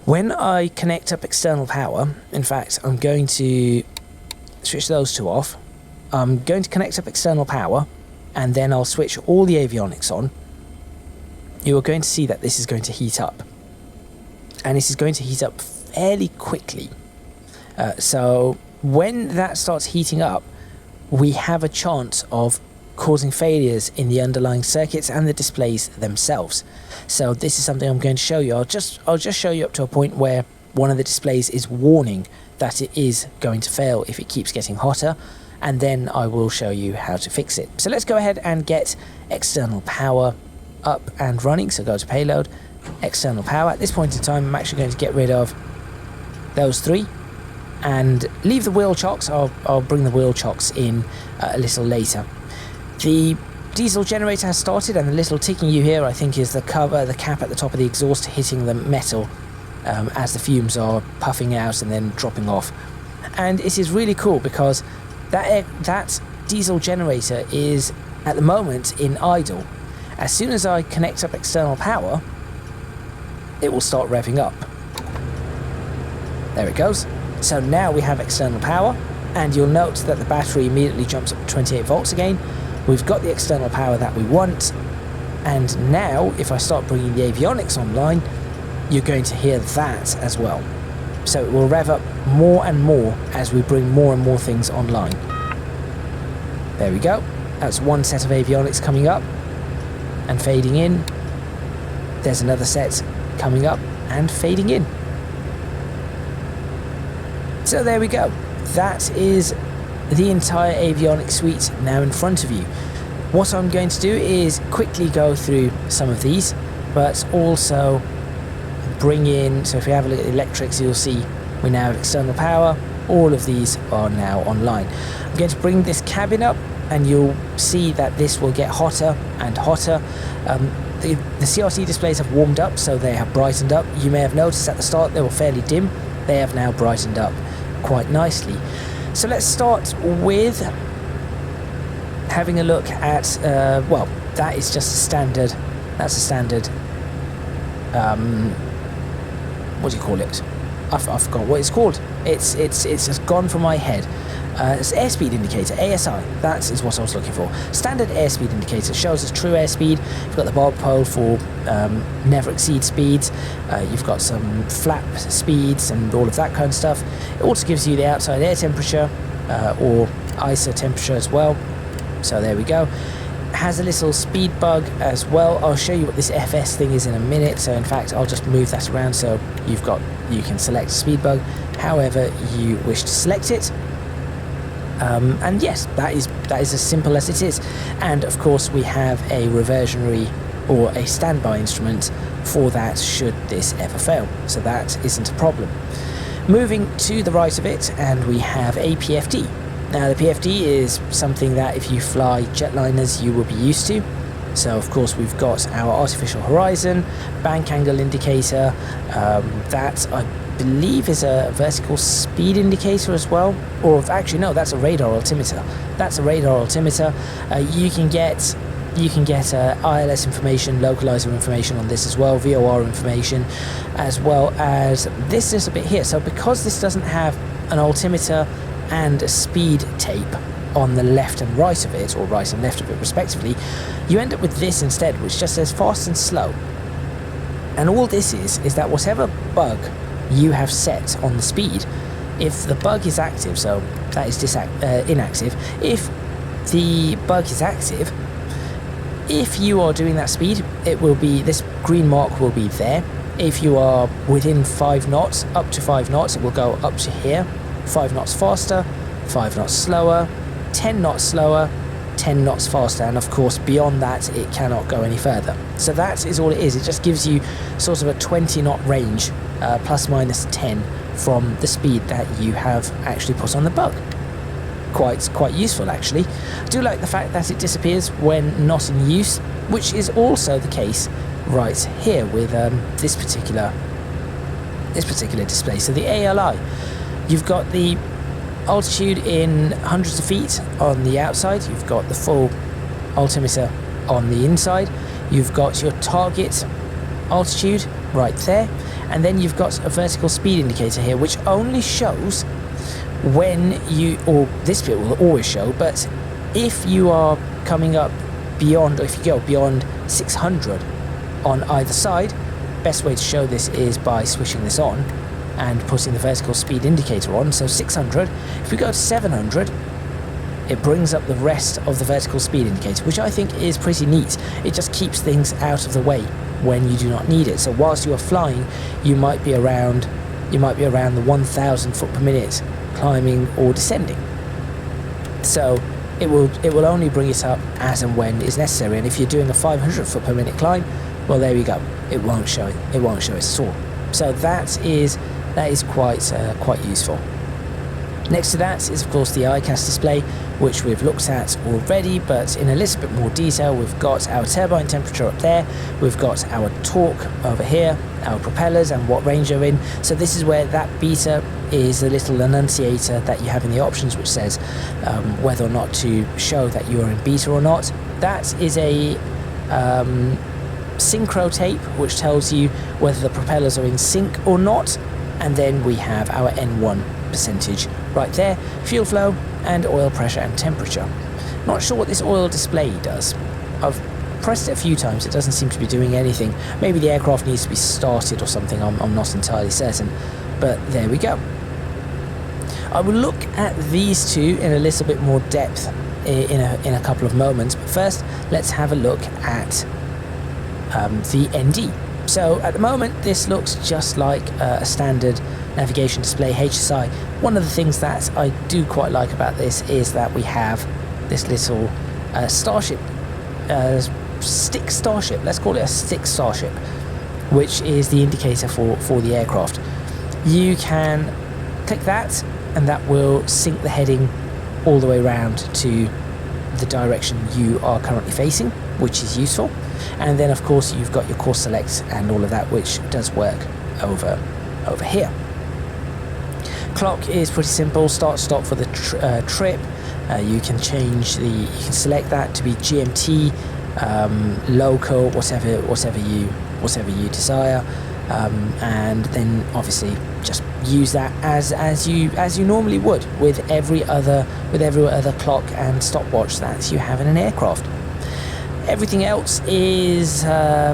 Speaker 1: When I connect up external power, in fact, I'm going to switch those two off. I'm going to connect up external power, and then I'll switch all the avionics on. You are going to see that this is going to heat up. And this is going to heat up fairly quickly. So when that starts heating up, we have a chance of causing failures in the underlying circuits and the displays themselves. So this is something I'm going to show you. I'll just show you up to a point where one of the displays is warning that it is going to fail if it keeps getting hotter, and then I will show you how to fix it. So let's go ahead and get external power up and running. So go to payload, external power. At this point in time, I'm actually going to get rid of those 3 and leave the wheel chocks. I'll bring the wheel chocks in a little later. The diesel generator has started, and the little ticking you hear, I think, is the cap at the top of the exhaust hitting the metal as the fumes are puffing out and then dropping off. And it is really cool because that diesel generator is at the moment in idle. As soon as I connect up external power, it will start revving up. There it goes. So now we have external power, and you'll note that the battery immediately jumps up to 28 volts again. We've got the external power that we want, and now if I start bringing the avionics online, you're going to hear that as well. So it will rev up more and more as we bring more and more things online. There we go. That's one set of avionics coming up and fading in. There's another set coming up and fading in. So there we go. That is the entire avionics suite now in front of you. What I'm going to do is quickly go through some of these, but also bring in, so if we have a look at the electrics, you'll see we now have external power. All of these are now online. I'm going to bring this cabin up, and you'll see that this will get hotter and hotter. The CRT displays have warmed up, so they have brightened up. You may have noticed at the start they were fairly dim. They have now brightened up quite nicely. So let's start with having a look at, well, that is just a standard, that's a standard, what do you call it? I forgot what it's called. It's just gone from my head. It's airspeed indicator, ASI, that is what I was looking for. Standard airspeed indicator shows us true airspeed. You've got the bar pole for never exceed speeds. You've got some flap speeds and all of that kind of stuff. It also gives you the outside air temperature or ISO temperature as well. So there we go. It has a little speed bug as well. I'll show you what this FS thing is in a minute. So in fact, I'll just move that around so you can select a speed bug however you wish to select it. And yes, that is as simple as it is. And of course we have a reversionary or a standby instrument for that should this ever fail, so that isn't a problem. Moving to the right of it, and we have a PFD. Now the PFD is something that if you fly jetliners you will be used to. So of course we've got our artificial horizon, bank angle indicator, that I believe is a vertical speed indicator as well, or actually no, that's a radar altimeter. That's a radar altimeter. You can get You can get ILS information, localizer information on this as well, VOR information, as well as this little bit here. So because this doesn't have an altimeter and a speed tape on the left and right of it, or right and left of it respectively, you end up with this instead, which just says fast and slow. And all this is that whatever bug you have set on the speed, if the bug is active, so that is inactive, if the bug is active, if you are doing that speed, it will be, this green mark will be there. If you are within 5 knots, up to 5 knots, it will go up to here. 5 knots faster, 5 knots slower, 10 knots slower, 10 knots faster, and of course beyond that it cannot go any further. So that is all it is. It just gives you sort of a 20 knot range, plus minus 10 from the speed that you have actually put on the bug. Quite useful actually. I do like the fact that it disappears when not in use, which is also the case right here with this particular display. So the ALI, you've got the altitude in hundreds of feet on the outside, you've got the full altimeter on the inside, you've got your target altitude right there, and then you've got a vertical speed indicator here, which only shows when you, or this bit will always show, but if you are coming up beyond, or if you go beyond 600 on either side, best way to show this is by switching this on and putting the vertical speed indicator on. So 600, if we go to 700, it brings up the rest of the vertical speed indicator, which I think is pretty neat. It just keeps things out of the way when you do not need it. So whilst you are flying, you might be around the 1,000 foot per minute climbing or descending. So it will only bring it up as and when is necessary. And if you're doing a 500 foot per minute climb, well, there we go. It won't show it. It won't show it at all. So that is quite useful. Next to that is of course the ICAS display, which we've looked at already, but in a little bit more detail. We've got our turbine temperature up there, we've got our torque over here, our propellers and what range they're in. So this is where that beta is the little annunciator that you have in the options, which says whether or not to show that you are in beta or not. That is a synchro tape, which tells you whether the propellers are in sync or not. And then we have our N1 percentage right there, fuel flow and oil pressure and temperature. Not sure what this oil display does. I've pressed it a few times, it doesn't seem to be doing anything. Maybe the aircraft needs to be started or something, I'm not entirely certain, but there we go. I will look at these two in a little bit more depth in a couple of moments, but first let's have a look at the ND. So at the moment this looks just like a standard navigation display HSI. One of the things that I do quite like about this is that we have this little Starship, stick Starship, let's call it a stick Starship, which is the indicator for the aircraft. You can click that and that will sync the heading all the way around to the direction you are currently facing, which is useful. And then of course you've got your course select and all of that, which does work over here. Clock is pretty simple, start stop for the trip. You can select that to be GMT, local, whatever you desire, and then obviously just use that as you normally would with every other clock and stopwatch that you have in an aircraft. Everything else is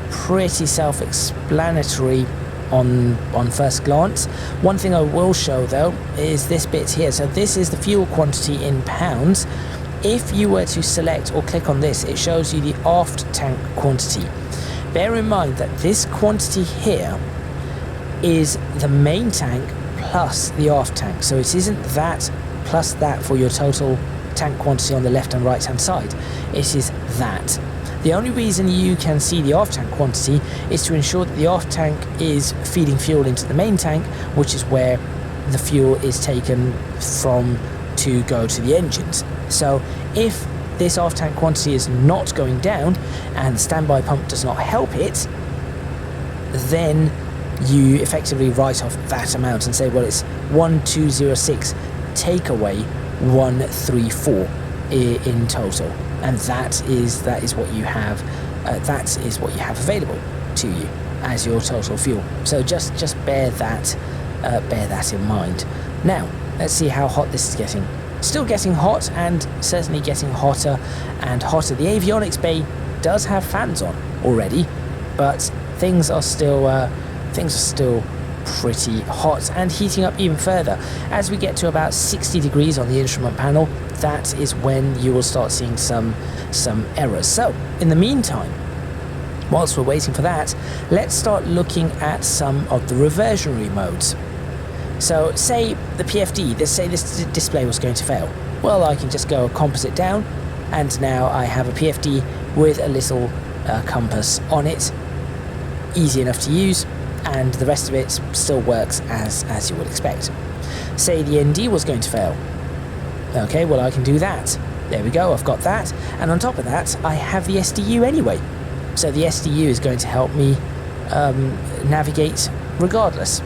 Speaker 1: pretty self-explanatory on first glance. One thing I will show though is this bit here. So this is the fuel quantity in pounds. If you were to select or click on this, it shows you the aft tank quantity. Bear in mind that this quantity here is the main tank plus the aft tank. So it isn't that plus that for your total tank quantity on the left and right hand side. It is that. The only reason you can see the aft tank quantity is to ensure that the aft tank is feeding fuel into the main tank, which is where the fuel is taken from to go to the engines. So if this aft tank quantity is not going down and the standby pump does not help it, then you effectively write off that amount and say, well, it's 1206, take away 134 in total. and that is what you have. That is what you have available to you as your total fuel. So just bear that in mind. Now let's see how hot this is getting. Still getting hot, and certainly getting hotter and hotter. The avionics bay does have fans on already, but things are still pretty hot and heating up even further. As we get to about 60 degrees on the instrument panel, that is when you will start seeing some errors. So in the meantime, whilst we're waiting for that, let's start looking at some of the reversionary modes. So say the PFD, let's say this display was going to fail. Well, I can just go composite down, and now I have a PFD with a little compass on it. Easy enough to use, and the rest of it still works as you would expect. Say the ND was going to fail. Okay, well, I can do that. There we go, I've got that. And on top of that, I have the SDU anyway. So the SDU is going to help me navigate regardless.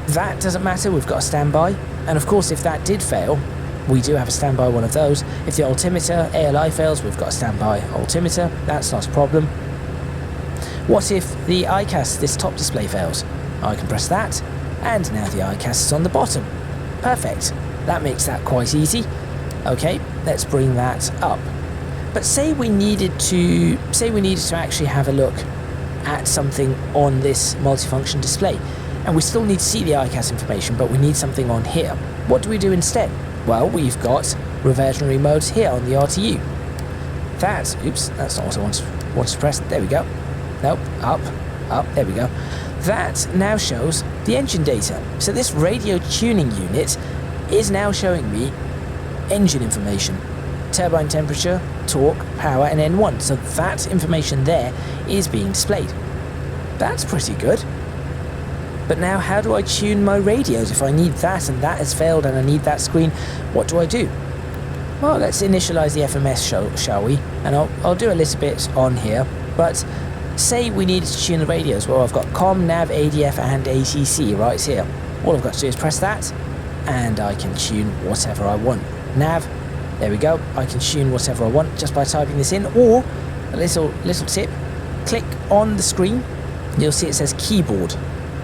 Speaker 1: That doesn't matter, we've got a standby. And of course, if that did fail, we do have a standby one of those. If the altimeter, ALI fails, we've got a standby altimeter. That's not a problem. What if the ICAS, this top display, fails? I can press that, and now the ICAS is on the bottom. Perfect. That makes that quite easy. Okay, let's bring that up. But say we needed to actually have a look at something on this multifunction display, and we still need to see the ICAS information, but we need something on here. What do we do instead? Well, we've got reversionary modes here on the RTU. Oops, that's not what I want to press. There we go. Nope, up, there we go. That now shows the engine data. So this radio tuning unit is now showing me engine information. Turbine temperature, torque, power, and N1. So that information there is being displayed. That's pretty good. But now how do I tune my radios if I need that and that has failed and I need that screen? What do I do? Well, let's initialize the FMS, shall we? And I'll do a little bit on here, but say we needed to tune the radios. Well, I've got COM, NAV, ADF, and ATC right here. All I've got to do is press that, and I can tune whatever I want. NAV, there we go. I can tune whatever I want just by typing this in, or a little tip, click on the screen, you'll see it says keyboard.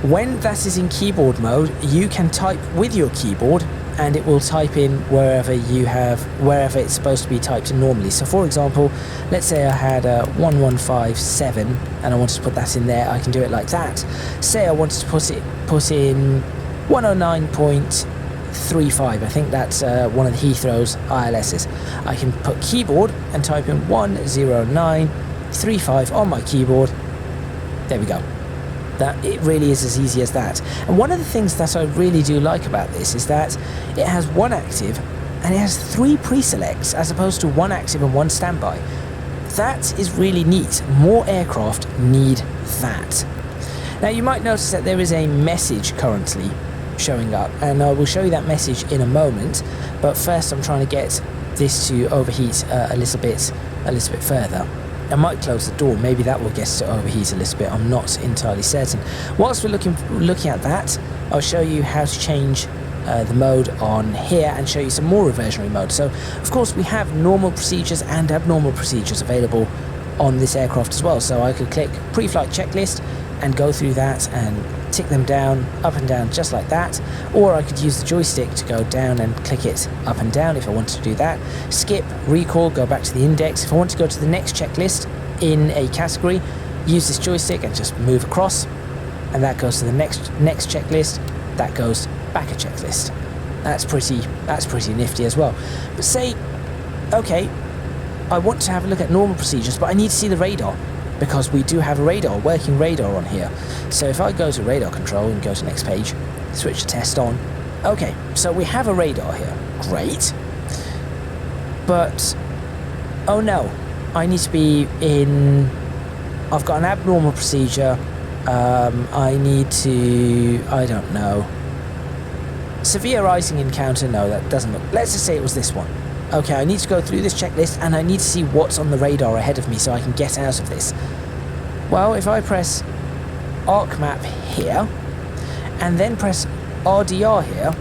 Speaker 1: When that is in keyboard mode, you can type with your keyboard, and it will type in wherever it's supposed to be typed in normally. So for example, let's say I had a 1157 and I wanted to put that in there. I can do it like that. Say I wanted to put in 109.35. I think that's one of the Heathrow's ILSs. I can put keyboard and type in 109.35 on my keyboard. There we go. That it really is as easy as that. And one of the things that I really do like about this is that it has one active and it has 3 pre-selects as opposed to 1 active and 1 standby. That is really neat. More aircraft need that. Now you might notice that there is a message currently showing up, and I will show you that message in a moment, but first I'm trying to get this to overheat a little bit further. I might close the door, maybe that will get us to overheat a little bit, I'm not entirely certain. Whilst we're looking at that, I'll show you how to change the mode on here and show you some more reversionary modes. So of course we have normal procedures and abnormal procedures available on this aircraft as well. So I could click pre-flight checklist and go through that and tick them down, up and down, just like that. Or I could use the joystick to go down and click it up and down if I wanted to do that. Skip, recall, go back to the index. If I want to go to the next checklist in a category, use this joystick and just move across, and that goes to the next checklist. That goes back a checklist. That's pretty nifty as well. But say, okay, I want to have a look at normal procedures, but I need to see the radar, because we do have a working radar on here. So if I go to radar control and go to next page, switch to test on. Okay, so we have a radar here. Great. But, oh no, I need to be in, I've got an abnormal procedure. I need to, I don't know. Severe icing encounter, no, that doesn't look, let's just say it was this one. Okay, I need to go through this checklist and I need to see what's on the radar ahead of me so I can get out of this. Well, if I press arc map here and then press RDR here,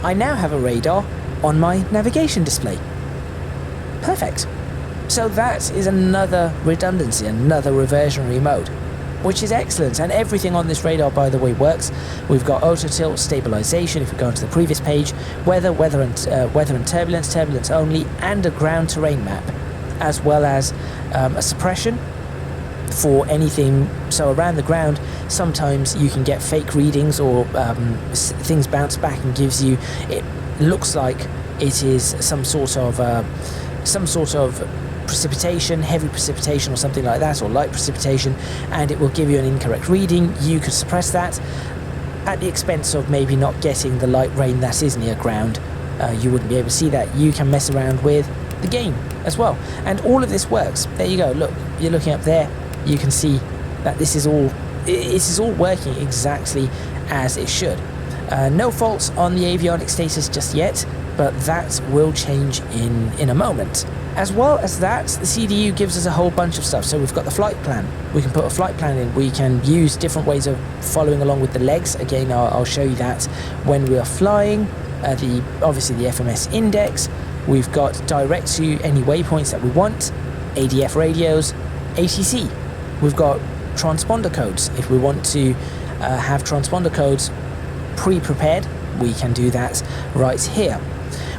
Speaker 1: I now have a radar on my navigation display. Perfect. So that is another redundancy, another reversionary mode, which is excellent. And everything on this radar, by the way, works. We've got auto tilt, stabilization, if we go onto the previous page, weather and turbulence only, and a ground terrain map, as well as a suppression for anything. So around the ground, sometimes you can get fake readings, or things bounce back and gives you, it looks like it is some sort of precipitation, heavy precipitation or something like that, or light precipitation, and it will give you an incorrect reading. You could suppress that at the expense of maybe not getting the light rain that is near ground. You wouldn't be able to see that. You can mess around with the game as well, and all of this works. There you go, look, you're looking up there, you can see that this is all working exactly as it should. No faults on the avionics status just yet, but that will change in a moment. As well as that, the CDU gives us a whole bunch of stuff. So we've got the flight plan. We can put a flight plan in. We can use different ways of following along with the legs. Again, I'll show you that when we are flying. Obviously the FMS index. We've got direct to any waypoints that we want. ADF radios, ATC. We've got transponder codes. If we want to have transponder codes pre-prepared, we can do that right here.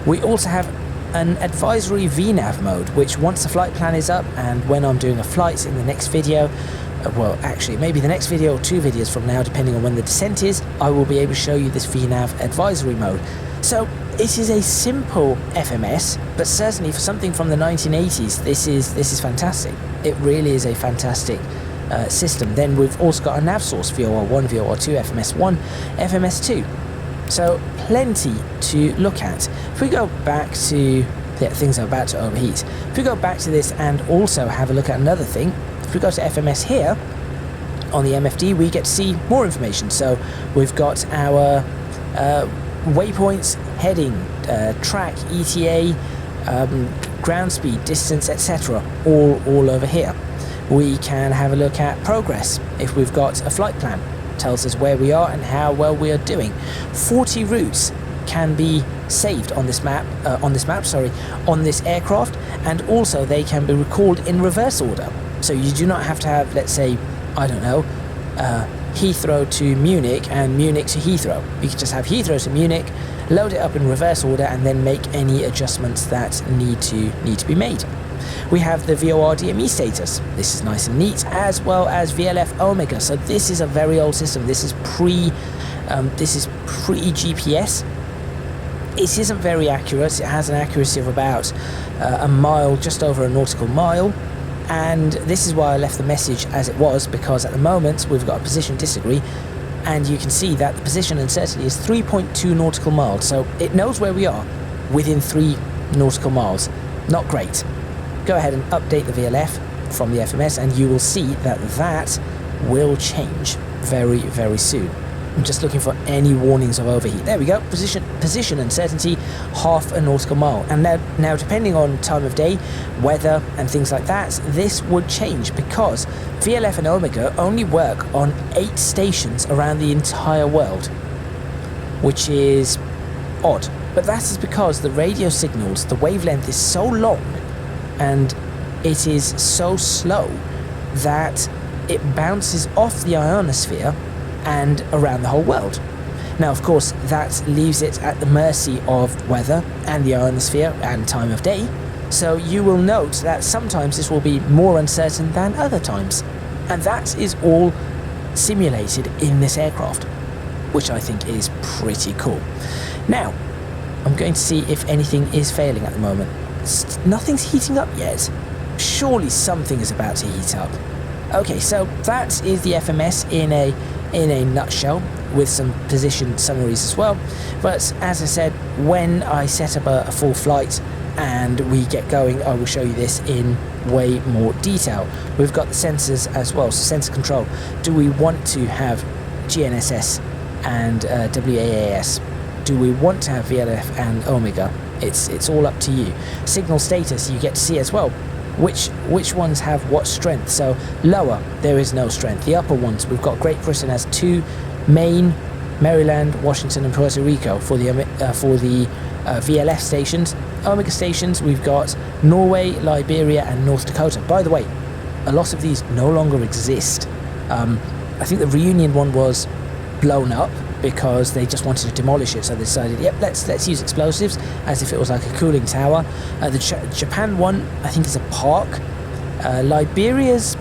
Speaker 1: We also have an advisory VNAV mode, which once the flight plan is up, and when I'm doing a flight in the next video, well actually maybe the next video or 2 videos from now, depending on when the descent is, I will be able to show you this VNAV advisory mode. So it is a simple FMS, but certainly for something from the 1980s, this is fantastic. It really is a fantastic system. Then we've also got a nav source, VOR1, VOR2, FMS1, FMS2. So plenty to look at. If we go back to things are about to overheat. If we go back to this and also have a look at another thing, if we go to FMS here on the MFD, we get to see more information. So we've got our waypoints, heading, track, ETA, ground speed, distance, etc. all over here. We can have a look at progress if we've got a flight plan. Tells us where we are and how well we are doing. 40 routes can be saved on this map, on this aircraft, and also they can be recalled in reverse order. So you do not have to have, let's say, I don't know, Heathrow to Munich and Munich to Heathrow. You can just have Heathrow to Munich, load it up in reverse order, and then make any adjustments that need to be made. We have the VOR DME status. This is nice and neat, as well as VLF Omega. So this is a very old system. This is pre GPS. It isn't very accurate. It has an accuracy of about a mile, just over a nautical mile. And this is why I left the message as it was, because at the moment we've got a position disagree, and you can see that the position uncertainty is 3.2 nautical miles. So it knows where we are within 3 nautical miles. Not great. Go ahead and update the VLF from the FMS, and you will see that that will change very, very soon. I'm just looking for any warnings of overheat. There we go. Position uncertainty, half a nautical mile. And now depending on time of day, weather and things like that, this would change, because VLF and Omega only work on 8 stations around the entire world, which is odd. But that is because the radio signals, the wavelength is so long and it is so slow that it bounces off the ionosphere and around the whole world. Now, of course, that leaves it at the mercy of weather and the ionosphere and time of day. So you will note that sometimes this will be more uncertain than other times. And that is all simulated in this aircraft, which I think is pretty cool. Now, I'm going to see if anything is failing at the moment. Nothing's heating up yet. Surely something is about to heat up. Okay, so that is the FMS in a nutshell, with some position summaries as well. But as I said, when I set up a full flight and we get going, I will show you this in way more detail. We've got the sensors as well, so sensor control. Do we want to have GNSS and WAAS? Do we want to have VLF and Omega? It's all up to you. Signal status, you get to see as well which ones have what strength. So lower, there is no strength. The upper ones, we've got Great Britain has 2, Maine, Maryland, Washington and Puerto Rico for the VLF stations. Omega stations, we've got Norway, Liberia and North Dakota. By the way, a lot of these no longer exist. I think the Reunion one was blown up because they just wanted to demolish it, so they decided, yep, let's use explosives as if it was like a cooling tower. The Japan one, I think, is a park. Liberia's,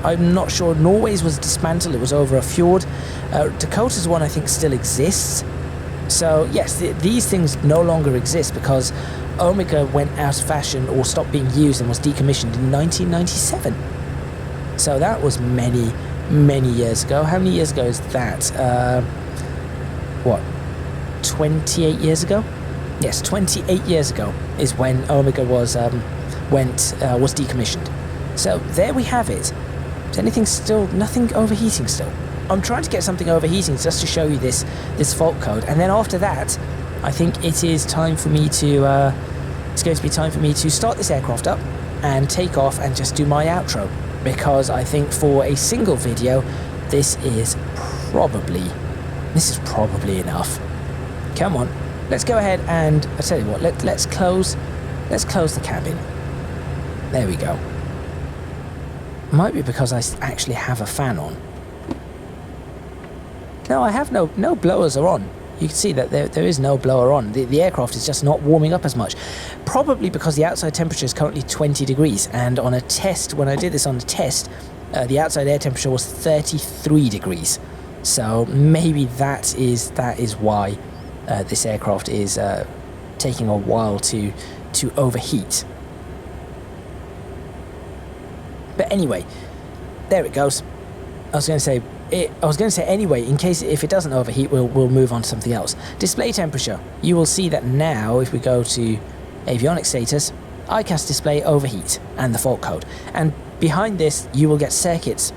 Speaker 1: I'm not sure. Norway's was dismantled, it was over a fjord. Dakota's one, I think, still exists. So yes, these things no longer exist because Omega went out of fashion or stopped being used and was decommissioned in 1997. So that was many years ago. How many years ago is that? What, 28 years ago? Yes, 28 years ago is when Omega was decommissioned. So there we have it. Is anything still, nothing overheating still? I'm trying to get something overheating just to show you this fault code, and then after that I think it is time for me to it's going to be time for me to start this aircraft up and take off and just do my outro, because I think for a single video this is probably enough. Come on, let's go ahead and I tell you what, let's close the cabin. There we go. Might be because I actually have a fan on. No, I have no blowers are on. You can see that there is no blower on. The aircraft is just not warming up as much. Probably because the outside temperature is currently 20 degrees. And on a test, when I did this on a test, the outside air temperature was 33 degrees. So maybe that is why this aircraft is taking a while to overheat. But anyway, there it goes. I was going to say anyway, in case if it doesn't overheat, we'll move on to something else. Display temperature. You will see that now, if we go to avionics status, ICAS display overheat and the fault code. And behind this, you will get circuits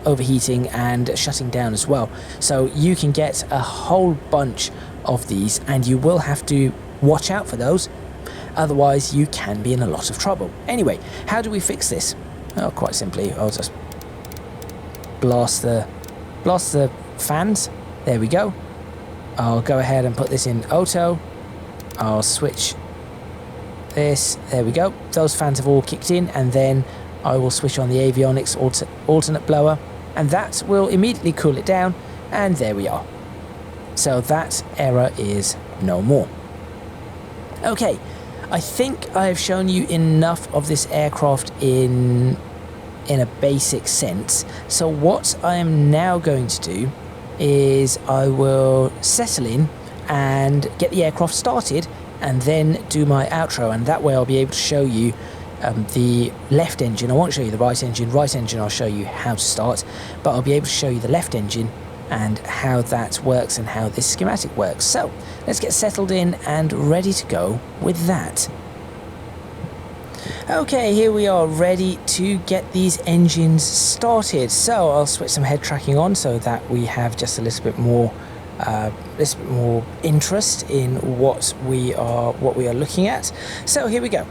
Speaker 1: overheating and shutting down as well. So you can get a whole bunch of these, and you will have to watch out for those. Otherwise, you can be in a lot of trouble. Anyway, how do we fix this? Oh, quite simply, I'll just blast the fans. There we go. I'll go ahead and put this in auto. I'll switch this. There we go. Those fans have all kicked in, and then I will switch on the avionics alternate blower, and that will immediately cool it down, and there we are. So that error is no more. Okay, I think I have shown you enough of this aircraft in a basic sense. So what I am now going to do is I will settle in and get the aircraft started and then do my outro, and that way I'll be able to show you the left engine. I won't show you the right engine. Right engine I'll show you how to start, but I'll be able to show you the left engine and how that works and how this schematic works. So let's get settled in and ready to go with that. Okay, here we are ready to get these engines started. So I'll switch some head tracking on so that we have just a little bit more interest in what we are looking at. So here we go.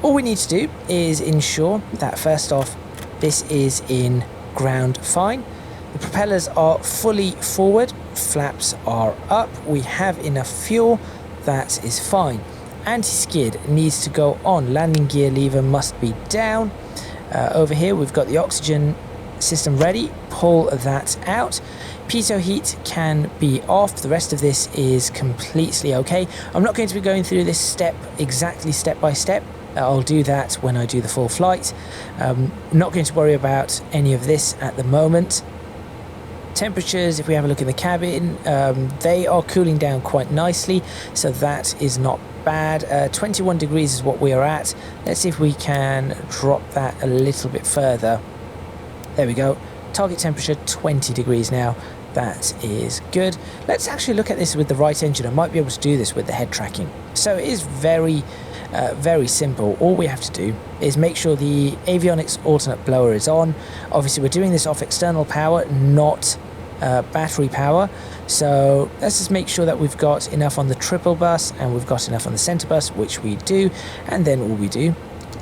Speaker 1: All we need to do is ensure that first off this is in ground fine. The propellers are fully forward, flaps are up, we have enough fuel, that is fine. Anti-skid needs to go on, landing gear lever must be down. Over here we've got the oxygen system ready, pull that out. Pitot heat can be off, the rest of this is completely okay. I'm not going to be going through this step by step. I'll do that when I do the full flight. Not going to worry about any of this at the moment. Temperatures, if we have a look in the cabin, they are cooling down quite nicely, so that is not bad. 21 degrees is what we are at. Let's see if we can drop that a little bit further. There we go. Target temperature 20 degrees now. That is good. Let's actually look at this with the right engine. I might be able to do this with the head tracking. So it is very simple. All we have to do is make sure the avionics alternate blower is on. Obviously we're doing this off external power, not battery power, so let's just make sure that we've got enough on the triple bus and we've got enough on the center bus, which we do, and then all we do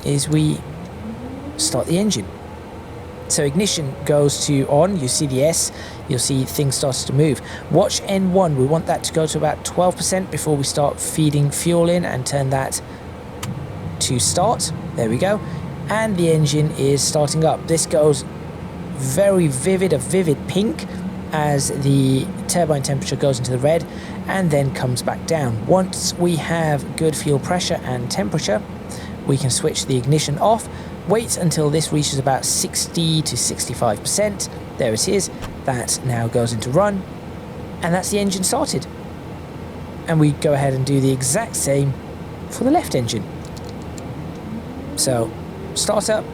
Speaker 1: is we start the engine. So ignition goes to on, you see the S, you'll see things started to move. Watch N1, we want that to go to about 12% before we start feeding fuel in, and turn that to start. There we go. And the engine is starting up. This goes very vivid, a vivid pink, as the turbine temperature goes into the red and then comes back down. Once we have good fuel pressure and temperature, we can switch the ignition off. Wait until this reaches about 60 to 65%. There it is. That now goes into run, and that's the engine started. And we go ahead and do the exact same for the left engine. So start up,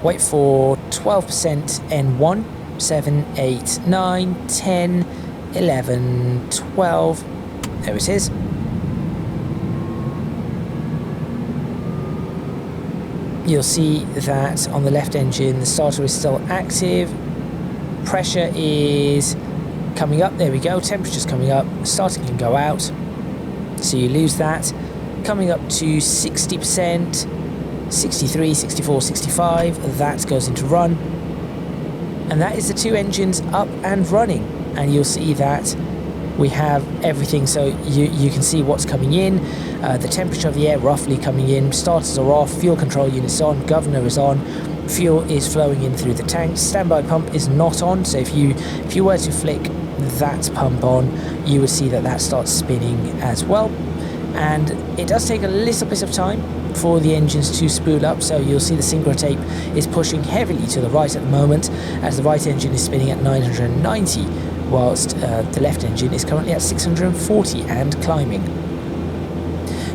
Speaker 1: wait for 12% N1, 7, 8, 9, 10, 11, 12. There it is. You'll see that on the left engine the starter is still active, pressure is coming up, there we go, temperature's coming up, starter can go out, so you lose that, coming up to 60%, 63, 64, 65, that goes into run, and that is the two engines up and running, and you'll see that we have everything, so you can see what's coming in, the temperature of the air roughly coming in, starters are off, fuel control units on, governor is on, fuel is flowing in through the tank, standby pump is not on, so if you were to flick that pump on, you would see that that starts spinning as well. And it does take a little bit of time for the engines to spool up, so you'll see the synchro tape is pushing heavily to the right at the moment, as the right engine is spinning at 990, whilst the left engine is currently at 640 and climbing.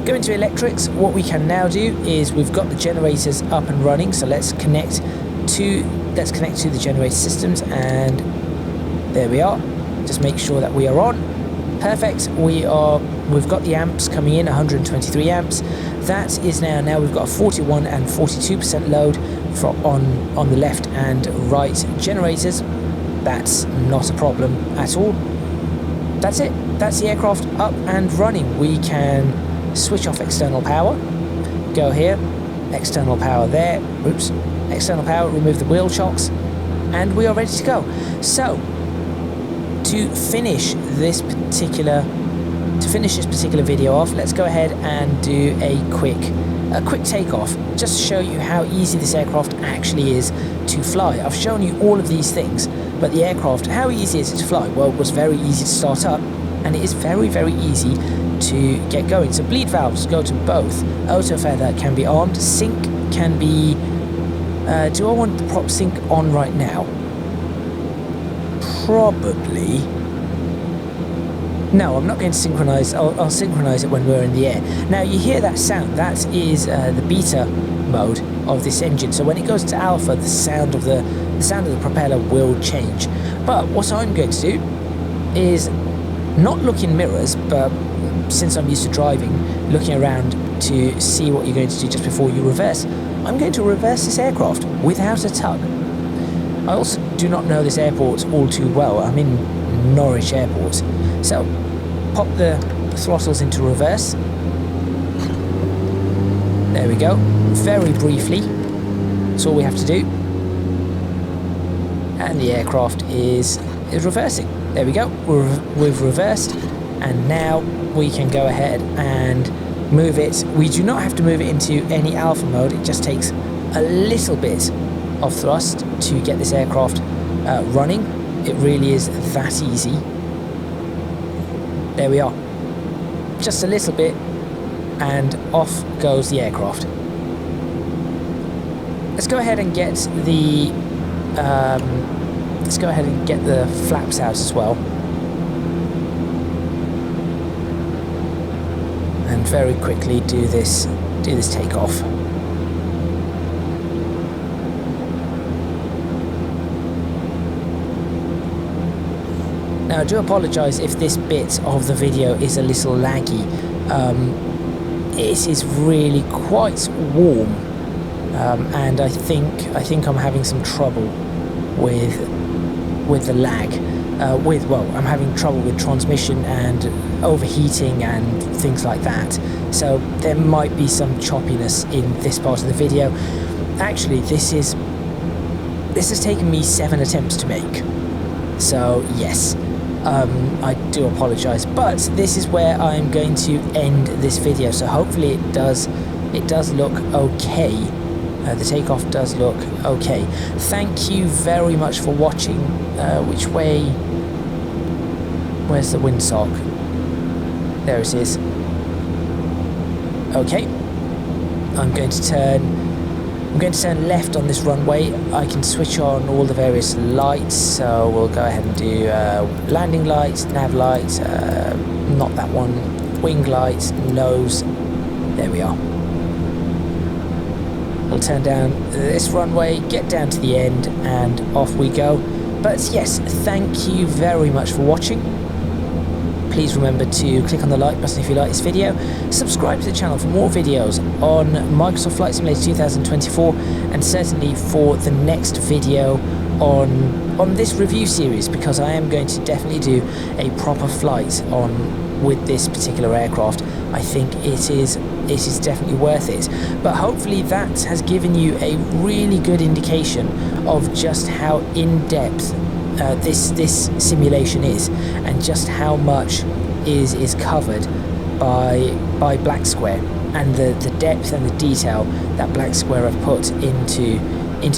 Speaker 1: Going to electrics, what we can now do is we've got the generators up and running, so let's connect to the generator systems, and there we are. Just make sure that we are on. Perfect. We've got the amps coming in, 123 amps. That is now we've got a 41 and 42% load on the left and right generators. That's not a problem at all. That's it. That's the aircraft up and running. We can switch off external power. Go here, external power there. Oops. External power, remove the wheel chocks, and we are ready to go. So, to finish this particular video off, let's go ahead and do a quick takeoff, just to show you how easy this aircraft actually is to fly. I've shown you all of these things, but the aircraft, how easy is it to fly? Well, it was very easy to start up, and it is very, very easy to get going. So bleed valves go to both. Auto feather can be armed, sync can be... do I want the prop sync on right now? Probably. No, I'm not going to synchronize. I'll synchronize it when we're in the air. Now you hear that sound. That is the beta mode of this engine. So when it goes to alpha, the sound of the propeller will change. But what I'm going to do is not look in mirrors, but since I'm used to driving, looking around to see what you're going to do just before you reverse. I'm going to reverse this aircraft without a tug. I also do not know this airport all too well. I'm in Norwich Airport. So, pop the throttles into reverse. There we go. Very briefly. That's all we have to do. And the aircraft is reversing. There we go. We've reversed. And now we can go ahead and move it. We do not have to move it into any alpha mode. It just takes a little bit of thrust to get this aircraft running. It really is that easy. There we are. Just a little bit, and off goes the aircraft. Let's go ahead and get the flaps out as well. And very quickly do this takeoff. Now I do apologise if this bit of the video is a little laggy. It is really quite warm, and I think I'm having some trouble with the lag. I'm having trouble with transmission and overheating and things like that. So there might be some choppiness in this part of the video. actually, this has taken me 7 attempts to make. So yes, I do apologise, but this is where I'm going to end this video. So hopefully it does look okay. The takeoff does look okay. Thank you very much for watching. Which way? Where's the windsock? There it is. Okay. I'm going to turn left on this runway. I can switch on all the various lights, so we'll go ahead and do landing lights, nav lights, not that one, wing lights, nose. There we are. We'll turn down this runway, get down to the end, and off we go. But yes, thank you very much for watching. Please remember to click on the like button if you like this video. Subscribe to the channel for more videos on Microsoft Flight Simulator 2024, and certainly for the next video on this review series, because I am going to definitely do a proper flight with this particular aircraft. I think it is definitely worth it. But hopefully that has given you a really good indication of just how in-depth this simulation is, and just how much is covered by Black Square, and the depth and the detail that Black Square have put into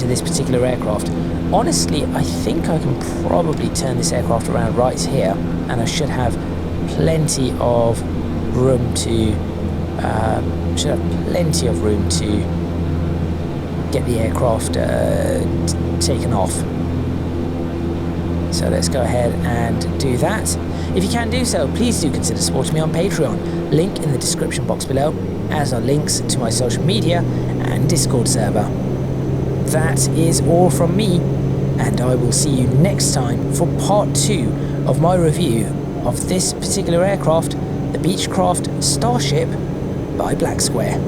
Speaker 1: this particular aircraft. Honestly, I think I can probably turn this aircraft around right here, and I should have plenty of room to get the aircraft taken off. So let's go ahead and do that. If you can do so, please do consider supporting me on Patreon. Link in the description box below, as are links to my social media and Discord server. That is all from me, and I will see you next time for part 2 of my review of this particular aircraft, the Beechcraft Starship by Black Square.